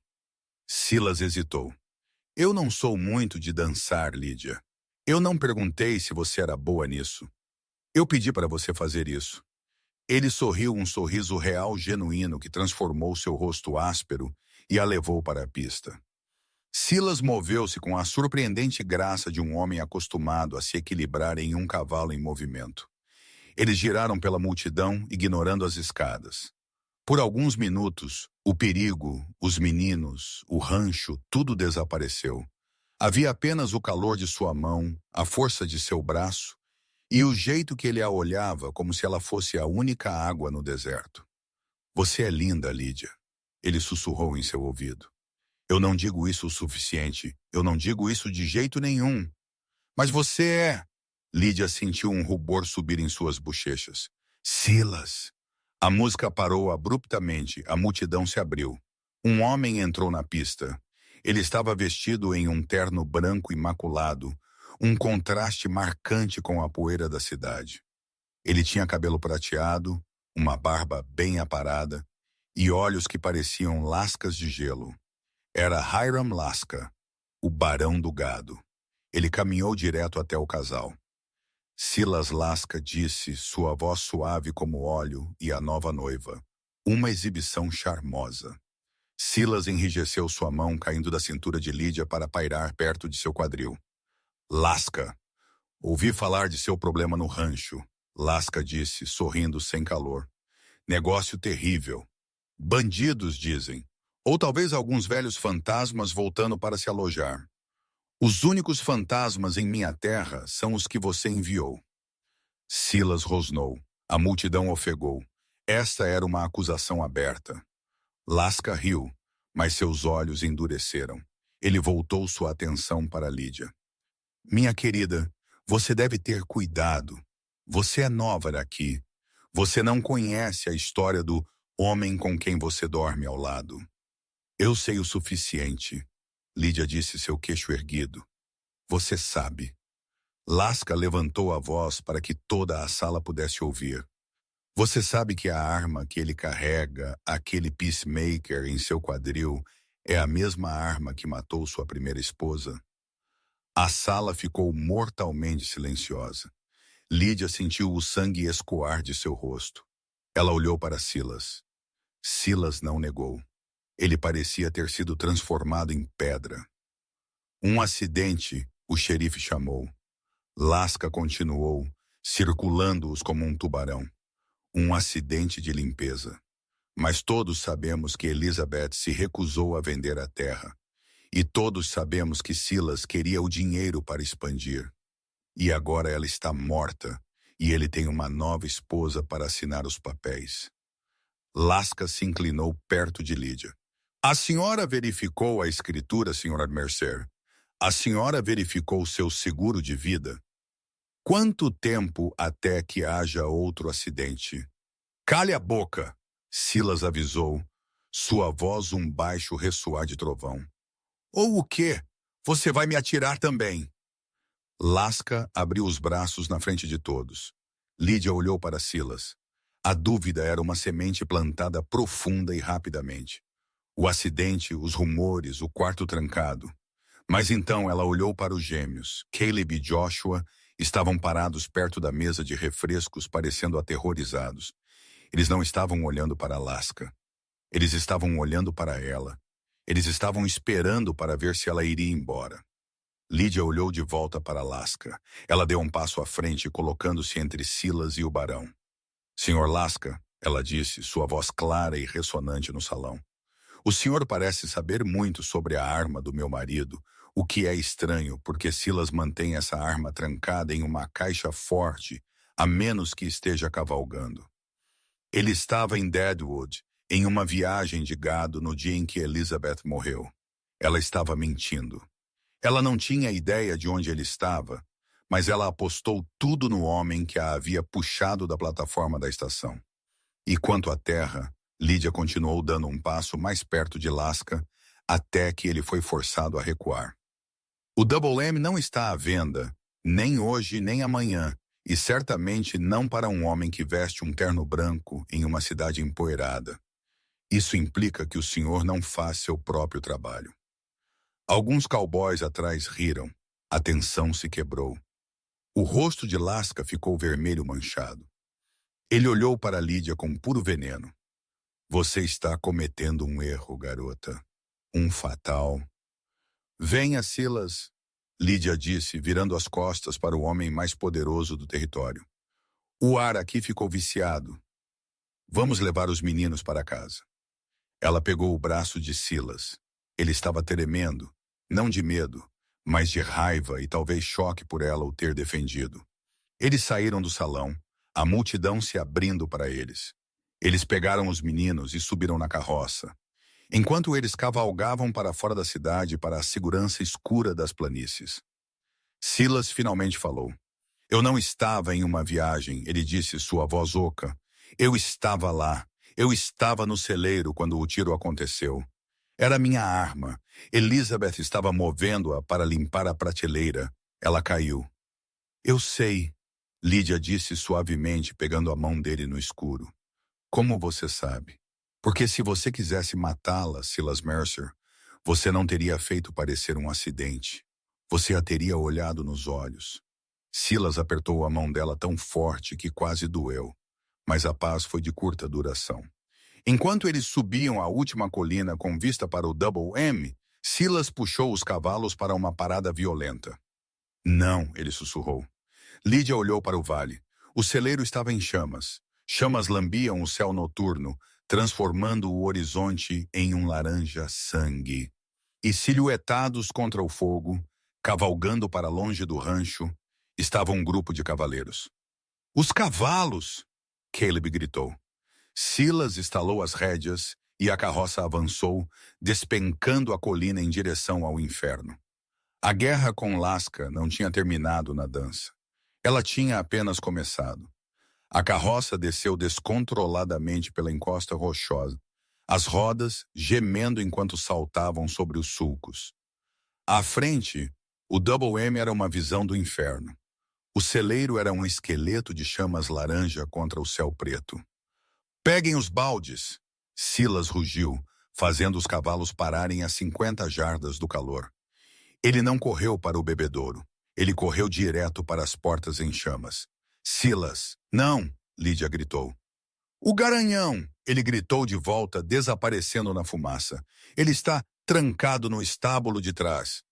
Silas hesitou. Eu não sou muito de dançar, Lídia. Eu não perguntei se você era boa nisso. Eu pedi para você fazer isso. Ele sorriu um sorriso real genuíno que transformou seu rosto áspero e a levou para a pista. Silas moveu-se com a surpreendente graça de um homem acostumado a se equilibrar em um cavalo em movimento. Eles giraram pela multidão, ignorando as escadas. Por alguns minutos, o perigo, os meninos, o rancho, tudo desapareceu. Havia apenas o calor de sua mão, a força de seu braço e o jeito que ele a olhava como se ela fosse a única água no deserto. Você é linda, Lídia. Ele sussurrou em seu ouvido. Eu não digo isso o suficiente. Eu não digo isso de jeito nenhum. Mas você é... Lídia sentiu um rubor subir em suas bochechas. Silas! A música parou abruptamente, a multidão se abriu. Um homem entrou na pista. Ele estava vestido em um terno branco imaculado, um contraste marcante com a poeira da cidade. Ele tinha cabelo prateado, uma barba bem aparada e olhos que pareciam lascas de gelo. Era Hiram Lasca, o barão do gado. Ele caminhou direto até o casal. Silas Lasca disse, sua voz suave como óleo, e a nova noiva. Uma exibição charmosa. Silas enrijeceu sua mão caindo da cintura de Lídia para pairar perto de seu quadril. Lasca, ouvi falar de seu problema no rancho, Lasca disse, sorrindo sem calor. Negócio terrível. Bandidos, dizem. Ou talvez alguns velhos fantasmas voltando para se alojar. Os únicos fantasmas em minha terra são os que você enviou. Silas rosnou. A multidão ofegou. Esta era uma acusação aberta. Lasca riu, mas seus olhos endureceram. Ele voltou sua atenção para Lídia. Minha querida, você deve ter cuidado. Você é nova aqui. Você não conhece a história do homem com quem você dorme ao lado. Eu sei o suficiente. Lídia disse, seu queixo erguido. Você sabe. Lasca levantou a voz para que toda a sala pudesse ouvir. Você sabe que a arma que ele carrega, aquele peacemaker em seu quadril, é a mesma arma que matou sua primeira esposa? A sala ficou mortalmente silenciosa. Lídia sentiu o sangue escoar de seu rosto. Ela olhou para Silas. Silas não negou. Ele parecia ter sido transformado em pedra. Um acidente, o xerife chamou. Lasca continuou, circulando-os como um tubarão. Um acidente de limpeza. Mas todos sabemos que Elizabeth se recusou a vender a terra. E todos sabemos que Silas queria o dinheiro para expandir. E agora ela está morta, e ele tem uma nova esposa para assinar os papéis. Lasca se inclinou perto de Lídia. A senhora verificou a escritura, senhora Mercer? A senhora verificou seu seguro de vida? Quanto tempo até que haja outro acidente? Cale a boca, Silas avisou, sua voz um baixo ressoar de trovão. Ou o quê? Você vai me atirar também. Lasca abriu os braços na frente de todos. Lídia olhou para Silas. A dúvida era uma semente plantada profunda e rapidamente. O acidente, os rumores, o quarto trancado. Mas então ela olhou para os gêmeos. Caleb e Joshua estavam parados perto da mesa de refrescos, parecendo aterrorizados. Eles não estavam olhando para Lasca. Eles estavam olhando para ela. Eles estavam esperando para ver se ela iria embora. Lídia olhou de volta para Lasca. Ela deu um passo à frente, colocando-se entre Silas e o barão. Senhor Lasca, ela disse, sua voz clara e ressonante no salão. O senhor parece saber muito sobre a arma do meu marido, o que é estranho, porque Silas mantém essa arma trancada em uma caixa forte, a menos que esteja cavalgando. Ele estava em Deadwood, em uma viagem de gado no dia em que Elizabeth morreu. Ela estava mentindo. Ela não tinha ideia de onde ele estava, mas ela apostou tudo no homem que a havia puxado da plataforma da estação. E quanto à terra, Lídia continuou dando um passo mais perto de Lasca, até que ele foi forçado a recuar. O Double M não está à venda, nem hoje nem amanhã, e certamente não para um homem que veste um terno branco em uma cidade empoeirada. Isso implica que o senhor não faz seu próprio trabalho. Alguns cowboys atrás riram. A tensão se quebrou. O rosto de Lasca ficou vermelho manchado. Ele olhou para Lídia com puro veneno. Você está cometendo um erro, garota. Um fatal. Venha, Silas, Lídia disse, virando as costas para o homem mais poderoso do território. O ar aqui ficou viciado. Vamos levar os meninos para casa. Ela pegou o braço de Silas. Ele estava tremendo, não de medo, mas de raiva e talvez choque por ela o ter defendido. Eles saíram do salão, a multidão se abrindo para eles. Eles pegaram os meninos e subiram na carroça, enquanto eles cavalgavam para fora da cidade para a segurança escura das planícies. Silas finalmente falou. Eu não estava em uma viagem, ele disse, sua voz oca. Eu estava lá. Eu estava no celeiro quando o tiro aconteceu. Era minha arma. Elizabeth estava movendo-a para limpar a prateleira. Ela caiu. Eu sei, Lídia disse suavemente, pegando a mão dele no escuro. Como você sabe? Porque se você quisesse matá-la, Silas Mercer, você não teria feito parecer um acidente. Você a teria olhado nos olhos. Silas apertou a mão dela tão forte que quase doeu, mas a paz foi de curta duração. Enquanto eles subiam a última colina com vista para o Double M, Silas puxou os cavalos para uma parada violenta. Não, ele sussurrou. Lídia olhou para o vale. O celeiro estava em chamas. Chamas lambiam o céu noturno, transformando o horizonte em um laranja-sangue. E silhuetados contra o fogo, cavalgando para longe do rancho, estava um grupo de cavaleiros. Os cavalos! Caleb gritou. Silas estalou as rédeas e a carroça avançou, despencando a colina em direção ao inferno. A guerra com Lasca não tinha terminado na dança. Ela tinha apenas começado. A carroça desceu descontroladamente pela encosta rochosa, as rodas gemendo enquanto saltavam sobre os sulcos. À frente, o Double M era uma visão do inferno. O celeiro era um esqueleto de chamas laranja contra o céu preto. Peguem os baldes! Silas rugiu, fazendo os cavalos pararem a 50 jardas do calor. Ele não correu para o bebedouro. Ele correu direto para as portas em chamas. Silas, não! Lídia gritou. O garanhão! Ele gritou de volta, desaparecendo na fumaça. Ele está trancado no estábulo de trás.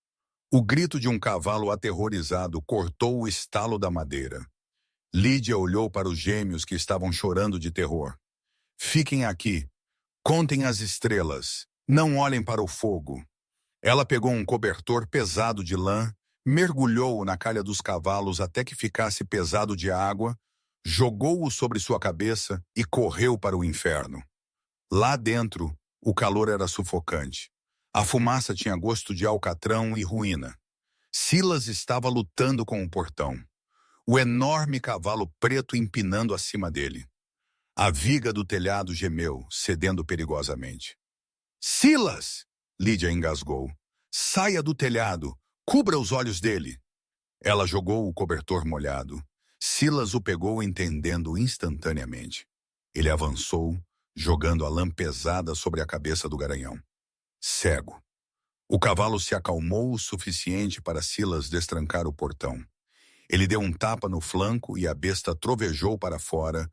O grito de um cavalo aterrorizado cortou o estalo da madeira. Lídia olhou para os gêmeos que estavam chorando de terror. Fiquem aqui. Contem as estrelas. Não olhem para o fogo. Ela pegou um cobertor pesado de lã, mergulhou-o na calha dos cavalos até que ficasse pesado de água, jogou-o sobre sua cabeça e correu para o inferno. Lá dentro, o calor era sufocante. A fumaça tinha gosto de alcatrão e ruína. Silas estava lutando com o portão. O enorme cavalo preto empinando acima dele. A viga do telhado gemeu, cedendo perigosamente. Silas! Lídia engasgou. Saia do telhado! Cubra os olhos dele! Ela jogou o cobertor molhado. Silas o pegou entendendo instantaneamente. Ele avançou, jogando a lã pesada sobre a cabeça do garanhão. Cego. O cavalo se acalmou o suficiente para Silas destrancar o portão. Ele deu um tapa no flanco e a besta trovejou para fora,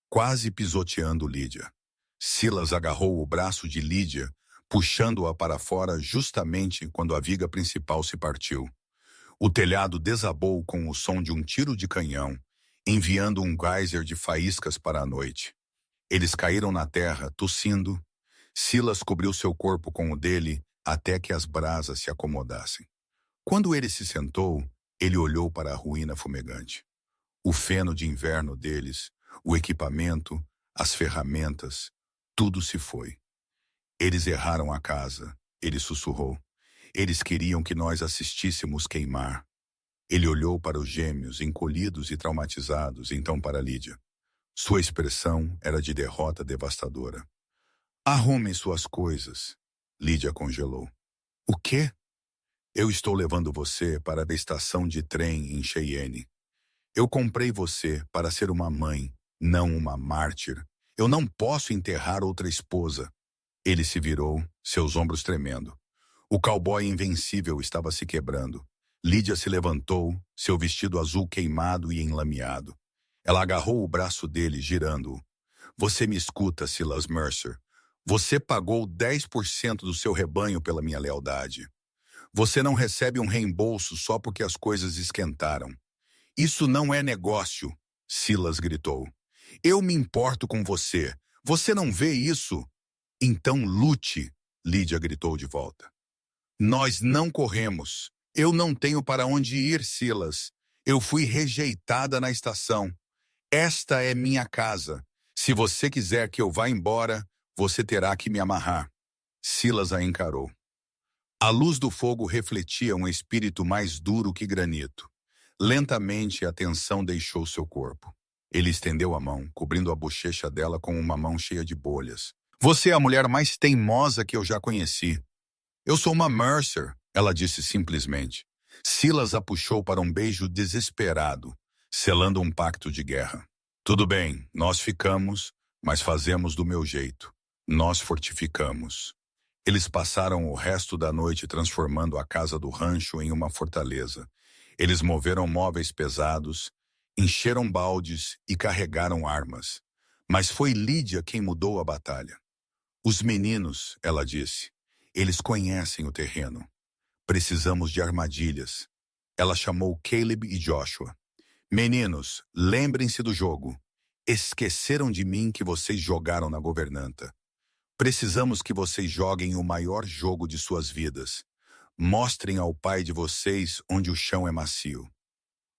quase pisoteando Lídia. Silas agarrou o braço de Lídia, puxando-a para fora justamente quando a viga principal se partiu. O telhado desabou com o som de um tiro de canhão, enviando um geyser de faíscas para a noite. Eles caíram na terra, tossindo. Silas cobriu seu corpo com o dele até que as brasas se acomodassem. Quando ele se sentou, ele olhou para a ruína fumegante. O feno de inverno deles, o equipamento, as ferramentas, tudo se foi. Eles erraram a casa, ele sussurrou. Eles queriam que nós assistíssemos queimar. Ele olhou para os gêmeos, encolhidos e traumatizados, então para Lídia. Sua expressão era de derrota devastadora. Arrumem suas coisas. Lídia congelou. O quê? Eu estou levando você para a estação de trem em Cheyenne. Eu comprei você para ser uma mãe, não uma mártir. Eu não posso enterrar outra esposa. Ele se virou, seus ombros tremendo. O cowboy invencível estava se quebrando. Lídia se levantou, seu vestido azul queimado e enlameado. Ela agarrou o braço dele, girando-o. Você me escuta, Silas Mercer. Você pagou 10% do seu rebanho pela minha lealdade. Você não recebe um reembolso só porque as coisas esquentaram. Isso não é negócio, Silas gritou. Eu me importo com você. Você não vê isso? Então lute, Lídia gritou de volta. Nós não corremos. Eu não tenho para onde ir, Silas. Eu fui rejeitada na estação. Esta é minha casa. Se você quiser que eu vá embora, você terá que me amarrar. Silas a encarou. A luz do fogo refletia um espírito mais duro que granito. Lentamente a tensão deixou seu corpo. Ele estendeu a mão, cobrindo a bochecha dela com uma mão cheia de bolhas. Você é a mulher mais teimosa que eu já conheci. Eu sou uma Mercer, ela disse simplesmente. Silas a puxou para um beijo desesperado, selando um pacto de guerra. Tudo bem, nós ficamos, mas fazemos do meu jeito. Nós fortificamos. Eles passaram o resto da noite transformando a casa do rancho em uma fortaleza. Eles moveram móveis pesados, encheram baldes e carregaram armas. Mas foi Lídia quem mudou a batalha. Os meninos, ela disse, eles conhecem o terreno. Precisamos de armadilhas. Ela chamou Caleb e Joshua. Meninos, lembrem-se do jogo. Esqueceram de mim que vocês jogaram na governanta. Precisamos que vocês joguem o maior jogo de suas vidas. Mostrem ao pai de vocês onde o chão é macio.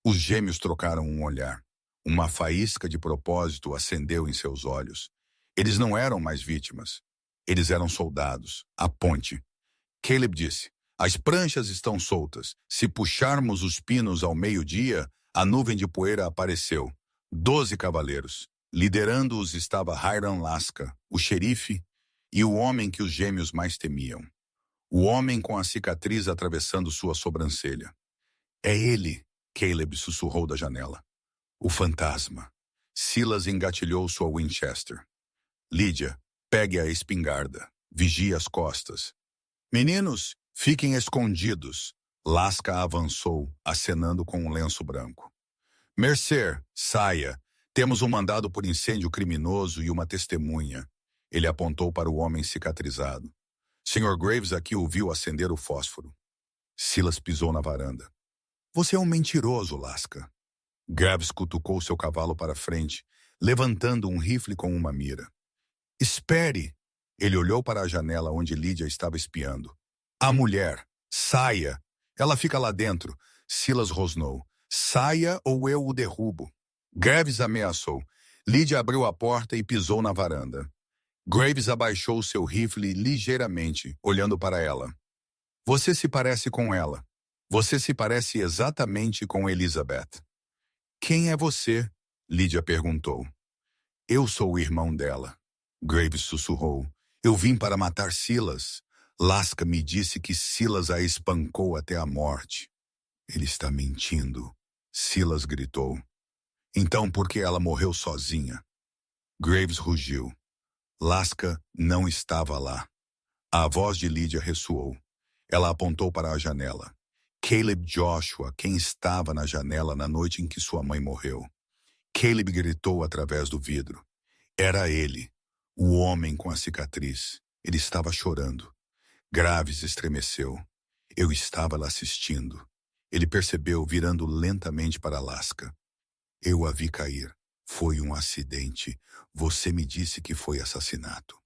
Os gêmeos trocaram um olhar. Uma faísca de propósito acendeu em seus olhos. Eles não eram mais vítimas. Eles eram soldados. A ponte. Caleb disse, as pranchas estão soltas. Se puxarmos os pinos ao meio-dia, a nuvem de poeira apareceu. 12 cavaleiros. Liderando-os estava Hiram Laska, o xerife, e o homem que os gêmeos mais temiam. O homem com a cicatriz atravessando sua sobrancelha. É ele, Caleb sussurrou da janela. O fantasma. Silas engatilhou sua Winchester. Lídia, pegue a espingarda. Vigie as costas. Meninos, fiquem escondidos. Laska avançou, acenando com um lenço branco. Mercer, saia. Temos um mandado por incêndio criminoso e uma testemunha. Ele apontou para o homem cicatrizado. Sr. Graves aqui o viu acender o fósforo. Silas pisou na varanda. Você é um mentiroso, Laska. Graves cutucou seu cavalo para frente, levantando um rifle com uma mira. Espere! Ele olhou para a janela onde Lídia estava espiando. A mulher! Saia! Ela fica lá dentro. Silas rosnou. Saia ou eu o derrubo. Graves ameaçou. Lídia abriu a porta e pisou na varanda. Graves abaixou seu rifle ligeiramente, olhando para ela. Você se parece com ela. Você se parece exatamente com Elizabeth. Quem é você? Lídia perguntou. Eu sou o irmão dela. Graves sussurrou. Eu vim para matar Silas. Laska me disse que Silas a espancou até a morte. Ele está mentindo. Silas gritou. Então por que ela morreu sozinha? Graves rugiu. Laska não estava lá. A voz de Lídia ressoou. Ela apontou para a janela. Caleb Joshua, quem estava na janela na noite em que sua mãe morreu. Caleb gritou através do vidro. Era ele, o homem com a cicatriz. Ele estava chorando. Graves estremeceu. Eu estava lá assistindo. Ele percebeu, virando lentamente para Laska. Eu a vi cair. Foi um acidente. Você me disse que foi assassinato.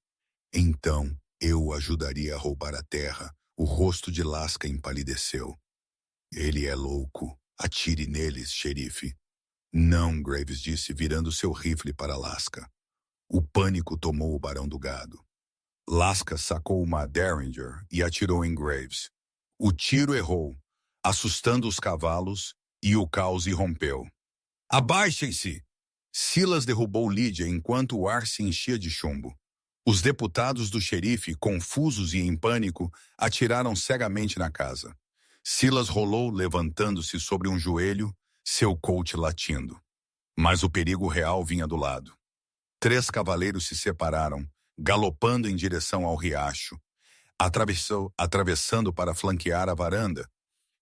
Então, eu o ajudaria a roubar a terra. O rosto de Laska empalideceu. Ele é louco. Atire neles, xerife. Não, Graves disse, virando seu rifle para Laska. O pânico tomou o barão do gado. Laska sacou uma Derringer e atirou em Graves. O tiro errou, assustando os cavalos, e o caos irrompeu. Abaixem-se! Silas derrubou Lídia enquanto o ar se enchia de chumbo. Os deputados do xerife, confusos e em pânico, atiraram cegamente na casa. Silas rolou, levantando-se sobre um joelho, seu colt latindo. Mas o perigo real vinha do lado. 3 cavaleiros se separaram, galopando em direção ao riacho. Atravessando para flanquear a varanda.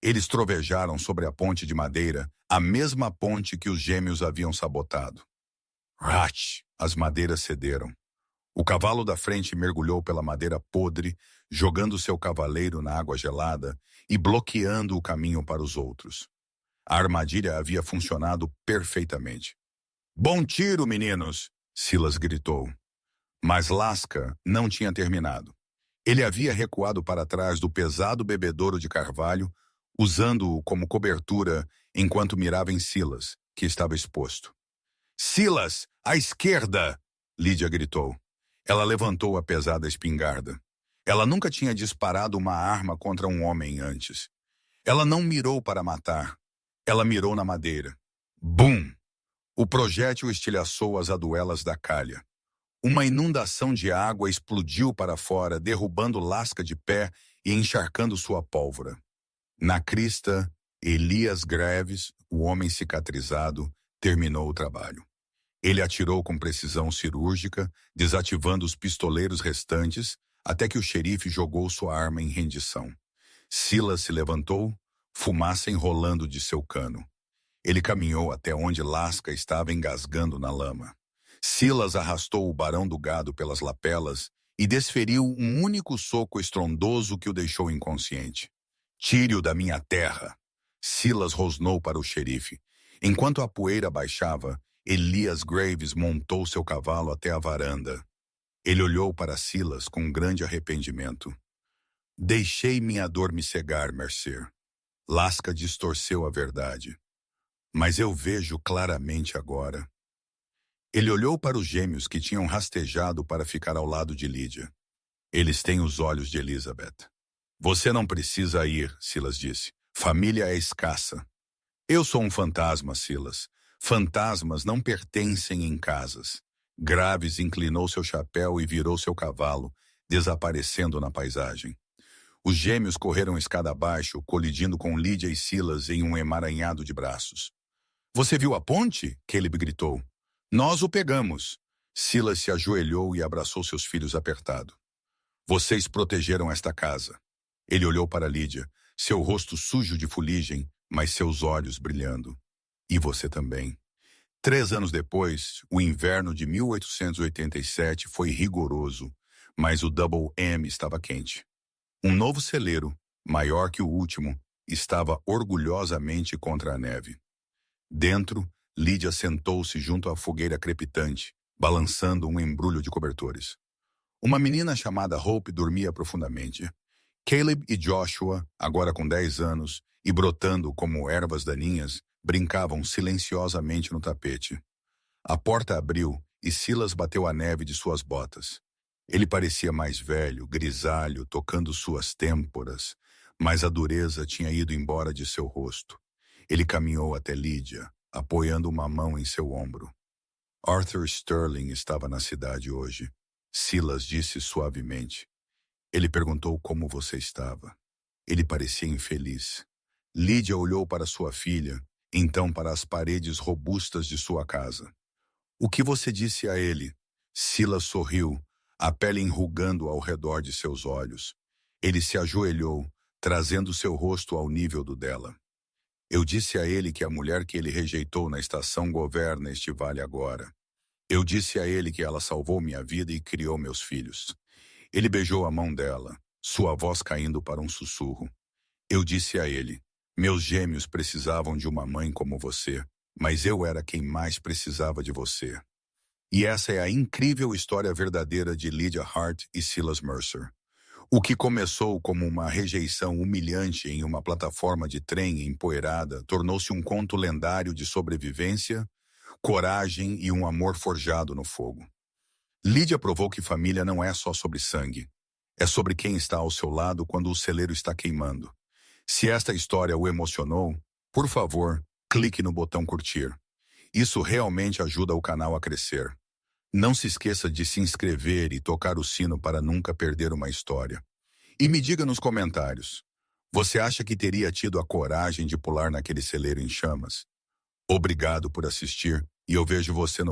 Eles trovejaram sobre a ponte de madeira, a mesma ponte que os gêmeos haviam sabotado. Ratch! As madeiras cederam. O cavalo da frente mergulhou pela madeira podre, jogando seu cavaleiro na água gelada e bloqueando o caminho para os outros. A armadilha havia funcionado perfeitamente. Bom tiro, meninos! Silas gritou. Mas Lasca não tinha terminado. Ele havia recuado para trás do pesado bebedouro de carvalho, usando-o como cobertura enquanto mirava em Silas, que estava exposto. "Silas, à esquerda!" Lídia gritou. Ela levantou a pesada espingarda. Ela nunca tinha disparado uma arma contra um homem antes. Ela não mirou para matar. Ela mirou na madeira. Bum! O projétil estilhaçou as aduelas da calha. Uma inundação de água explodiu para fora, derrubando Lasca de pé e encharcando sua pólvora. Na crista, Elias Greves, o homem cicatrizado, terminou o trabalho. Ele atirou com precisão cirúrgica, desativando os pistoleiros restantes, até que o xerife jogou sua arma em rendição. Silas se levantou, fumaça enrolando de seu cano. Ele caminhou até onde Lasca estava engasgando na lama. Silas arrastou o barão do gado pelas lapelas e desferiu um único soco estrondoso que o deixou inconsciente. "Tire-o da minha terra!" Silas rosnou para o xerife. Enquanto a poeira baixava, Elias Graves montou seu cavalo até a varanda. Ele olhou para Silas com grande arrependimento. "Deixei minha dor me cegar, Mercer." Lasca distorceu a verdade. "Mas eu vejo claramente agora." Ele olhou para os gêmeos que tinham rastejado para ficar ao lado de Lídia. "Eles têm os olhos de Elizabeth." "Você não precisa ir," Silas disse. "Família é escassa." "Eu sou um fantasma, Silas. Fantasmas não pertencem em casas." Graves inclinou seu chapéu e virou seu cavalo, desaparecendo na paisagem. Os gêmeos correram escada abaixo, colidindo com Lídia e Silas em um emaranhado de braços. "Você viu a ponte?" Caleb gritou. "Nós o pegamos." Silas se ajoelhou e abraçou seus filhos apertado. "Vocês protegeram esta casa." Ele olhou para Lídia, seu rosto sujo de fuligem, mas seus olhos brilhando. "E você também." 3 anos depois, o inverno de 1887 foi rigoroso, mas o Double M estava quente. Um novo celeiro, maior que o último, estava orgulhosamente contra a neve. Dentro, Lídia sentou-se junto à fogueira crepitante, balançando um embrulho de cobertores. Uma menina chamada Hope dormia profundamente. Caleb e Joshua, agora com 10 anos, e brotando como ervas daninhas, brincavam silenciosamente no tapete. A porta abriu e Silas bateu a neve de suas botas. Ele parecia mais velho, grisalho, tocando suas têmporas, mas a dureza tinha ido embora de seu rosto. Ele caminhou até Lídia, apoiando uma mão em seu ombro. "Arthur Sterling estava na cidade hoje," Silas disse suavemente. Ele perguntou como você estava. Ele parecia infeliz. Lídia olhou para sua filha, então para as paredes robustas de sua casa. "O que você disse a ele?" Silas sorriu, a pele enrugando ao redor de seus olhos. Ele se ajoelhou, trazendo seu rosto ao nível do dela. "Eu disse a ele que a mulher que ele rejeitou na estação governa este vale agora. Eu disse a ele que ela salvou minha vida e criou meus filhos." Ele beijou a mão dela, sua voz caindo para um sussurro. "Eu disse a ele, meus gêmeos precisavam de uma mãe como você, mas eu era quem mais precisava de você." E essa é a incrível história verdadeira de Lydia Hart e Silas Mercer. O que começou como uma rejeição humilhante em uma plataforma de trem empoeirada tornou-se um conto lendário de sobrevivência, coragem e um amor forjado no fogo. Lídia provou que família não é só sobre sangue. É sobre quem está ao seu lado quando o celeiro está queimando. Se esta história o emocionou, por favor, clique no botão curtir. Isso realmente ajuda o canal a crescer. Não se esqueça de se inscrever e tocar o sino para nunca perder uma história. E me diga nos comentários, você acha que teria tido a coragem de pular naquele celeiro em chamas? Obrigado por assistir e eu vejo você no